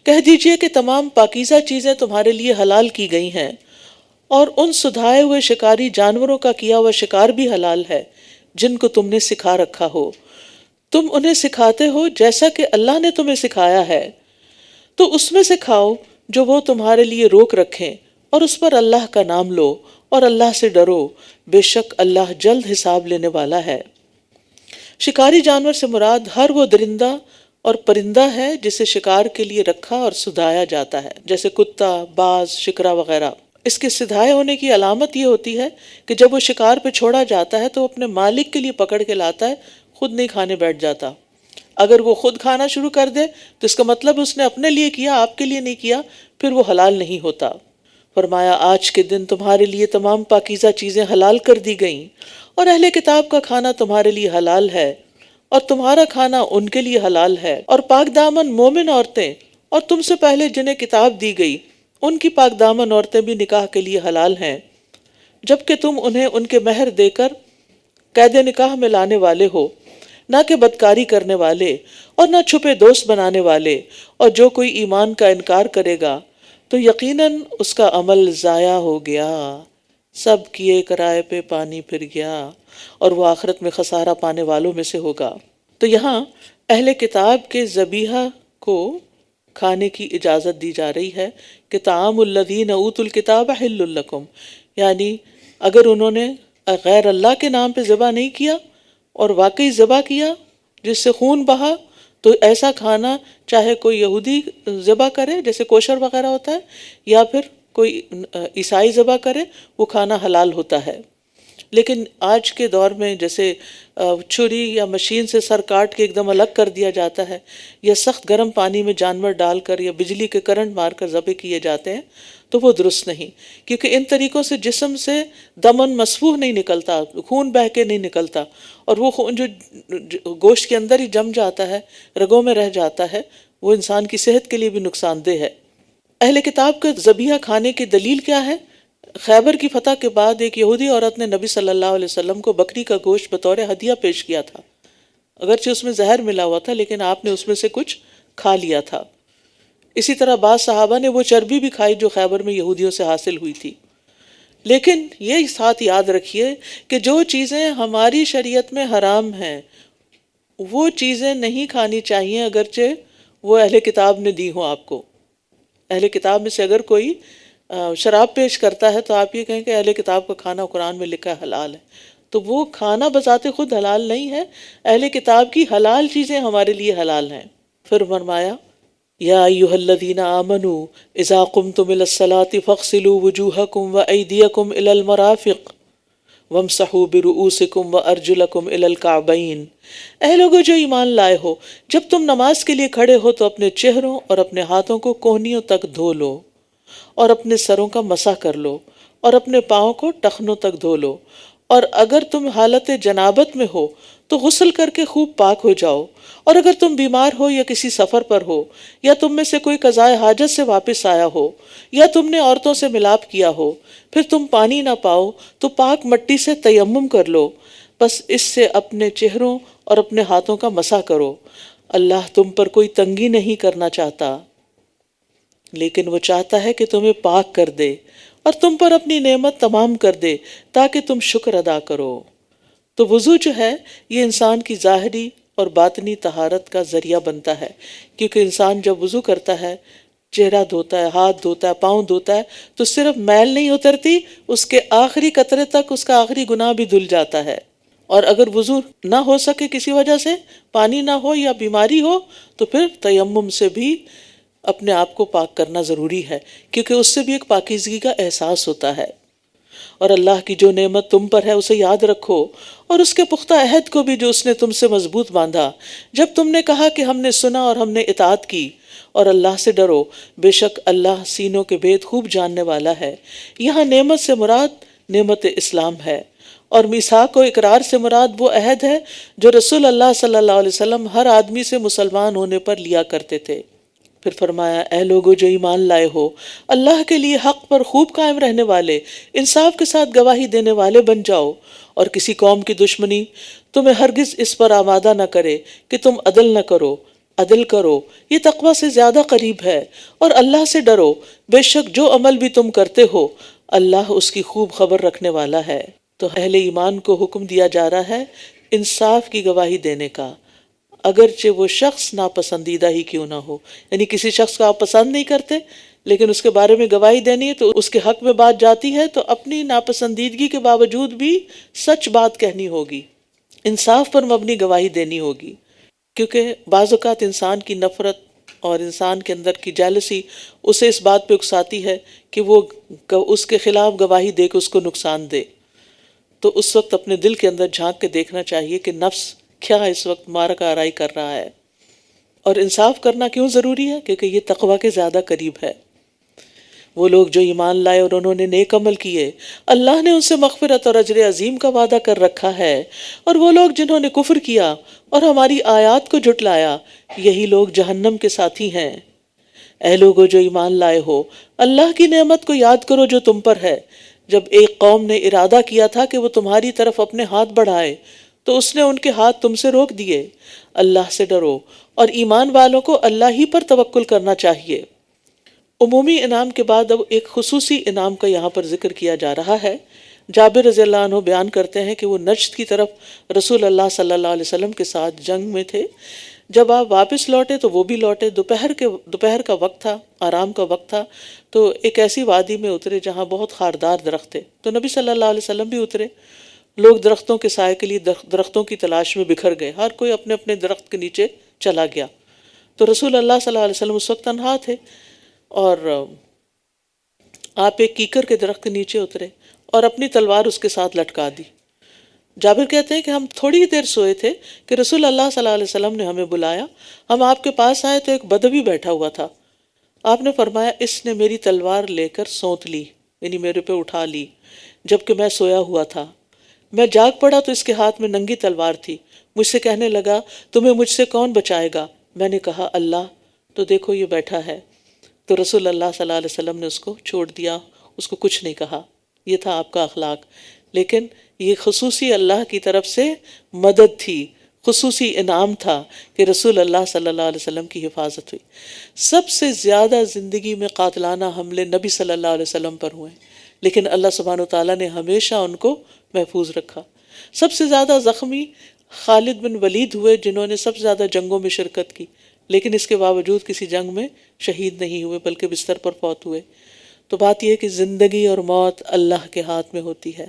کہہ دیجئے کہ تمام پاکیزہ چیزیں تمہارے لیے حلال کی گئی ہیں، اور ان سدھائے ہوئے شکاری جانوروں کا کیا ہوا شکار بھی حلال ہے جن کو تم نے سکھا رکھا ہو۔ تم انہیں سکھاتے ہو جیسا کہ اللہ نے تمہیں سکھایا ہے، تو اس میں سے کھاؤ جو وہ تمہارے لیے روک رکھیں، اور اس پر اللہ کا نام لو اور اللہ سے ڈرو، بے شک اللہ جلد حساب لینے والا ہے۔ شکاری جانور سے مراد ہر وہ درندہ اور پرندہ ہے جسے شکار کے لیے رکھا اور سدھایا جاتا ہے، جیسے کتا، باز، شکرا وغیرہ۔ اس کے سدھائے ہونے کی علامت یہ ہوتی ہے کہ جب وہ شکار پہ چھوڑا جاتا ہے تو وہ اپنے مالک کے لیے پکڑ کے لاتا ہے، خود نہیں کھانے بیٹھ جاتا۔ اگر وہ خود کھانا شروع کر دے تو اس کا مطلب اس نے اپنے لیے کیا، آپ کے لیے نہیں کیا، پھر وہ حلال نہیں ہوتا۔ فرمایا آج کے دن تمہارے لیے تمام پاکیزہ چیزیں حلال کر دی گئیں، اور اہل کتاب کا کھانا تمہارے لیے حلال ہے اور تمہارا کھانا ان کے لیے حلال ہے، اور پاک دامن مومن عورتیں اور تم سے پہلے جنہیں کتاب دی گئی ان کی پاک دامن عورتیں بھی نکاح کے لیے حلال ہیں، جبکہ تم انہیں ان کے مہر دے کر قید نکاح میں لانے والے ہو، نہ کہ بدکاری کرنے والے اور نہ چھپے دوست بنانے والے، اور جو کوئی ایمان کا انکار کرے گا تو یقیناً اس کا عمل ضائع ہو گیا، سب کیے کرائے پہ پانی پھر گیا، اور وہ آخرت میں خسارہ پانے والوں میں سے ہوگا۔ تو یہاں اہل کتاب کے ذبیحہ کو کھانے کی اجازت دی جا رہی ہے کہ طعام الذین اوتوا الکتاب حل لکم، یعنی اگر انہوں نے غیر اللہ کے نام پہ ذبح نہیں کیا اور واقعی ذبح کیا جس سے خون بہا، تو ایسا کھانا چاہے کوئی یہودی ذبح کرے جیسے کوشر وغیرہ ہوتا ہے، یا پھر کوئی عیسائی ذبح کرے، وہ کھانا حلال ہوتا ہے۔ لیکن آج کے دور میں جیسے چھری یا مشین سے سر کاٹ کے ایک دم الگ کر دیا جاتا ہے، یا سخت گرم پانی میں جانور ڈال کر یا بجلی کے کرنٹ مار کر ذبح کیے جاتے ہیں، تو وہ درست نہیں، کیونکہ ان طریقوں سے جسم سے دمن مسفوح نہیں نکلتا، خون بہہ کے نہیں نکلتا، اور وہ خون جو گوشت کے اندر ہی جم جاتا ہے، رگوں میں رہ جاتا ہے، وہ انسان کی صحت کے لیے بھی نقصان دہ ہے۔ اہل کتاب کا ذبیحہ کھانے کی دلیل کیا ہے؟ خیبر کی فتح کے بعد ایک یہودی عورت نے نبی صلی اللہ علیہ وسلم کو بکری کا گوشت بطور ہدیہ پیش کیا تھا، اگرچہ اس میں زہر ملا ہوا تھا لیکن آپ نے اس میں سے کچھ کھا لیا تھا۔ اسی طرح بعض صحابہ نے وہ چربی بھی کھائی جو خیبر میں یہودیوں سے حاصل ہوئی تھی۔ لیکن یہ ساتھ یاد رکھیے کہ جو چیزیں ہماری شریعت میں حرام ہیں وہ چیزیں نہیں کھانی چاہیے، اگرچہ وہ اہل کتاب نے دی ہوں آپ کو۔ اہل کتاب میں سے اگر کوئی شراب پیش کرتا ہے تو آپ یہ کہیں کہ اہل کتاب کا کھانا قرآن میں لکھا ہے حلال ہے، تو وہ کھانا بذات خود حلال نہیں ہے، اہل کتاب کی حلال چیزیں ہمارے لیے حلال ہیں۔ پھر فرمایا یا ایھا الذین آمنوا اذا قمتم الی الصلاۃ فاغسلوا وجوہکم وایدیکم الی المرافق وامسحوا برؤوسکم وارجلکم الی الکعبین، اے لوگو جو ایمان لائے ہو، جب تم نماز کے لیے کھڑے ہو تو اپنے چہروں اور اپنے ہاتھوں کو کہنیوں تک دھو لو، اور اپنے سروں کا مسح کر لو، اور اپنے پاؤں کو ٹخنوں تک دھو لو، اور اگر تم حالت جنابت میں ہو تو غسل کر کے خوب پاک ہو جاؤ، اور اگر تم بیمار ہو یا کسی سفر پر ہو، یا تم میں سے کوئی قضاء حاجت سے واپس آیا ہو، یا تم نے عورتوں سے ملاپ کیا ہو، پھر تم پانی نہ پاؤ تو پاک مٹی سے تیمم کر لو، بس اس سے اپنے چہروں اور اپنے ہاتھوں کا مسح کرو۔ اللہ تم پر کوئی تنگی نہیں کرنا چاہتا، لیکن وہ چاہتا ہے کہ تمہیں پاک کر دے اور تم پر اپنی نعمت تمام کر دے تاکہ تم شکر ادا کرو۔ تو وضو جو ہے یہ انسان کی ظاہری اور باطنی طہارت کا ذریعہ بنتا ہے، کیونکہ انسان جب وضو کرتا ہے، چہرہ دھوتا ہے، ہاتھ دھوتا ہے، پاؤں دھوتا ہے، تو صرف میل نہیں اترتی، اس کے آخری قطرے تک اس کا آخری گناہ بھی دھل جاتا ہے۔ اور اگر وضو نہ ہو سکے کسی وجہ سے، پانی نہ ہو یا بیماری ہو، تو پھر تیمم سے بھی اپنے آپ کو پاک کرنا ضروری ہے، کیونکہ اس سے بھی ایک پاکیزگی کا احساس ہوتا ہے۔ اور اللہ کی جو نعمت تم پر ہے اسے یاد رکھو، اور اس کے پختہ عہد کو بھی جو اس نے تم سے مضبوط باندھا، جب تم نے کہا کہ ہم نے سنا اور ہم نے اطاعت کی، اور اللہ سے ڈرو، بے شک اللہ سینوں کے بھید خوب جاننے والا ہے۔ یہاں نعمت سے مراد نعمت اسلام ہے، اور میثاق و اقرار سے مراد وہ عہد ہے جو رسول اللہ صلی اللہ علیہ وسلم ہر آدمی سے مسلمان ہونے پر لیا کرتے تھے۔ پھر فرمایا اے لوگو جو ایمان لائے ہو، اللہ کے لیے حق پر خوب قائم رہنے والے، انصاف کے ساتھ گواہی دینے والے بن جاؤ، اور کسی قوم کی دشمنی تمہیں ہرگز اس پر آمادہ نہ کرے کہ تم عدل نہ کرو، عدل کرو، یہ تقوی سے زیادہ قریب ہے، اور اللہ سے ڈرو، بے شک جو عمل بھی تم کرتے ہو اللہ اس کی خوب خبر رکھنے والا ہے۔ تو اہل ایمان کو حکم دیا جا رہا ہے انصاف کی گواہی دینے کا، اگرچہ وہ شخص ناپسندیدہ ہی کیوں نہ ہو، یعنی کسی شخص کو آپ پسند نہیں کرتے لیکن اس کے بارے میں گواہی دینی ہے تو اس کے حق میں بات جاتی ہے تو اپنی ناپسندیدگی کے باوجود بھی سچ بات کہنی ہوگی، انصاف پر مبنی گواہی دینی ہوگی، کیونکہ بعض اوقات انسان کی نفرت اور انسان کے اندر کی جیلسی اسے اس بات پہ اکساتی ہے کہ وہ اس کے خلاف گواہی دے کے اس کو نقصان دے، تو اس وقت اپنے دل کے اندر جھانک کے دیکھنا چاہیے کہ نفس کیا اس وقت معرکہ آرائی کر رہا ہے۔ اور انصاف کرنا کیوں ضروری ہے؟ کیونکہ یہ تقویٰ کے زیادہ قریب ہے۔ وہ لوگ جو ایمان لائے اور انہوں نے نیک عمل کیے، اللہ نے ان سے مغفرت اور اجر عظیم کا وعدہ کر رکھا ہے، اور وہ لوگ جنہوں نے کفر کیا اور ہماری آیات کو جھٹلایا، یہی لوگ جہنم کے ساتھی ہیں۔ اے لوگو جو ایمان لائے ہو، اللہ کی نعمت کو یاد کرو جو تم پر ہے۔ جب ایک قوم نے ارادہ کیا تھا کہ وہ تمہاری طرف اپنے ہاتھ بڑھائے تو اس نے ان کے ہاتھ تم سے روک دیے۔ اللہ سے ڈرو، اور ایمان والوں کو اللہ ہی پر توکل کرنا چاہیے۔ عمومی انعام کے بعد اب ایک خصوصی انعام کا یہاں پر ذکر کیا جا رہا ہے۔ جابر رضی اللہ عنہ بیان کرتے ہیں کہ وہ نجد کی طرف رسول اللہ صلی اللہ علیہ وسلم کے ساتھ جنگ میں تھے۔ جب آپ واپس لوٹے تو وہ بھی لوٹے۔ دوپہر کا وقت تھا، آرام کا وقت تھا، تو ایک ایسی وادی میں اترے جہاں بہت خاردار درخت تھے، تو نبی صلی اللہ علیہ وسلم بھی اترے۔ لوگ درختوں کے سائے کے لیے درختوں کی تلاش میں بکھر گئے، ہر کوئی اپنے اپنے درخت کے نیچے چلا گیا۔ تو رسول اللہ صلی اللہ علیہ وسلم اس وقت تنہا تھے، اور آپ ایک کیکر کے درخت کے نیچے اترے اور اپنی تلوار اس کے ساتھ لٹکا دی۔ جابر کہتے ہیں کہ ہم تھوڑی دیر سوئے تھے کہ رسول اللہ صلی اللہ علیہ وسلم نے ہمیں بلایا۔ ہم آپ کے پاس آئے تو ایک بدوی بیٹھا ہوا تھا۔ آپ نے فرمایا، اس نے میری تلوار لے کر سونت لی، یعنی میرے پہ اٹھا لی، جبکہ میں سویا ہوا تھا۔ میں جاگ پڑا تو اس کے ہاتھ میں ننگی تلوار تھی۔ مجھ سے کہنے لگا، تمہیں مجھ سے کون بچائے گا؟ میں نے کہا، اللہ۔ تو دیکھو یہ بیٹھا ہے۔ تو رسول اللہ صلی اللہ علیہ وسلم نے اس کو چھوڑ دیا، اس کو کچھ نہیں کہا۔ یہ تھا آپ کا اخلاق۔ لیکن یہ خصوصی اللہ کی طرف سے مدد تھی، خصوصی انعام تھا کہ رسول اللہ صلی اللہ علیہ وسلم کی حفاظت ہوئی۔ سب سے زیادہ زندگی میں قاتلانہ حملے نبی صلی اللہ علیہ وسلم پر ہوئے، لیکن اللہ سبحانہ وتعالیٰ نے ہمیشہ ان کو محفوظ رکھا۔ سب سے زیادہ زخمی خالد بن ولید ہوئے، جنہوں نے سب سے زیادہ جنگوں میں شرکت کی، لیکن اس کے باوجود کسی جنگ میں شہید نہیں ہوئے بلکہ بستر پر فوت ہوئے۔ تو بات یہ ہے کہ زندگی اور موت اللہ کے ہاتھ میں ہوتی ہے،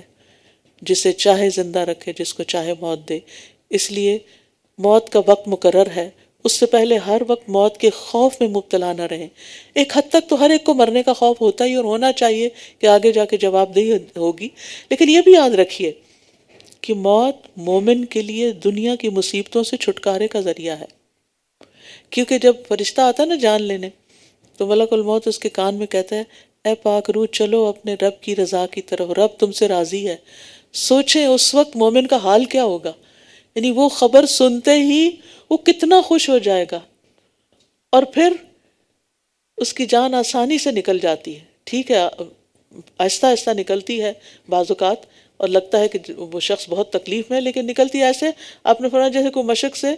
جسے چاہے زندہ رکھے، جس کو چاہے موت دے۔ اس لیے موت کا وقت مقرر ہے، اس سے پہلے ہر وقت موت کے خوف میں مبتلا نہ رہیں۔ ایک حد تک تو ہر ایک کو مرنے کا خوف ہوتا ہی اور ہونا چاہیے کہ آگے جا کے جواب دہی ہوگی، لیکن یہ بھی یاد رکھیے کہ موت مومن کے لیے دنیا کی مصیبتوں سے چھٹکارے کا ذریعہ ہے۔ کیونکہ جب فرشتہ آتا ہے نا جان لینے، تو ملک الموت اس کے کان میں کہتا ہے، اے پاک روح چلو اپنے رب کی رضا کی طرف، رب تم سے راضی ہے۔ سوچیں اس وقت مومن کا حال کیا ہوگا، یعنی وہ خبر سنتے ہی وہ کتنا خوش ہو جائے گا، اور پھر اس کی جان آسانی سے نکل جاتی ہے۔ ٹھیک ہے، آہستہ آہستہ نکلتی ہے بعض اوقات، اور لگتا ہے کہ وہ شخص بہت تکلیف میں، لیکن نکلتی ایسے آپ نے فرمایا جیسے کوئی مشق سے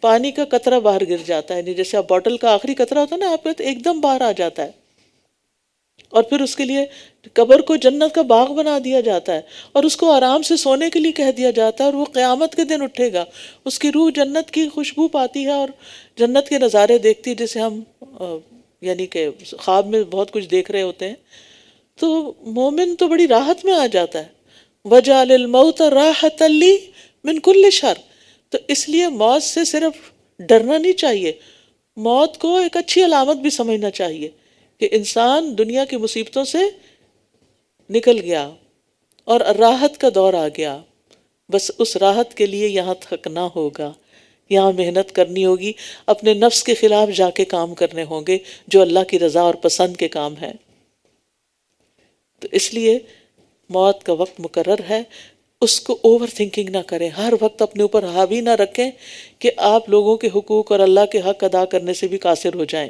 پانی کا قطرہ باہر گر جاتا ہے، جیسے آپ بوٹل کا آخری قطرہ ہوتا ہے نا، آپ کا ایک دم باہر آ جاتا ہے، اور پھر اس کے لیے قبر کو جنت کا باغ بنا دیا جاتا ہے، اور اس کو آرام سے سونے کے لیے کہہ دیا جاتا ہے، اور وہ قیامت کے دن اٹھے گا، اس کی روح جنت کی خوشبو پاتی ہے اور جنت کے نظارے دیکھتی ہے، جسے ہم یعنی کہ خواب میں بہت کچھ دیکھ رہے ہوتے ہیں۔ تو مومن تو بڑی راحت میں آ جاتا ہے۔ وَجَعَلَ الْمَوْتَ رَاحَةً لِّي مِنْ كُلِّ شَرٍ۔ تو اس لیے موت سے صرف ڈرنا نہیں چاہیے، موت کو ایک اچھی علامت بھی سمجھنا چاہیے کہ انسان دنیا کی مصیبتوں سے نکل گیا اور راحت کا دور آ گیا۔ بس اس راحت کے لیے یہاں تھکنا ہوگا، یہاں محنت کرنی ہوگی، اپنے نفس کے خلاف جا کے کام کرنے ہوں گے جو اللہ کی رضا اور پسند کے کام ہیں۔ تو اس لیے موت کا وقت مقرر ہے، اس کو اوور تھنکنگ نہ کریں، ہر وقت اپنے اوپر حاوی نہ رکھیں کہ آپ لوگوں کے حقوق اور اللہ کے حق ادا کرنے سے بھی قاصر ہو جائیں۔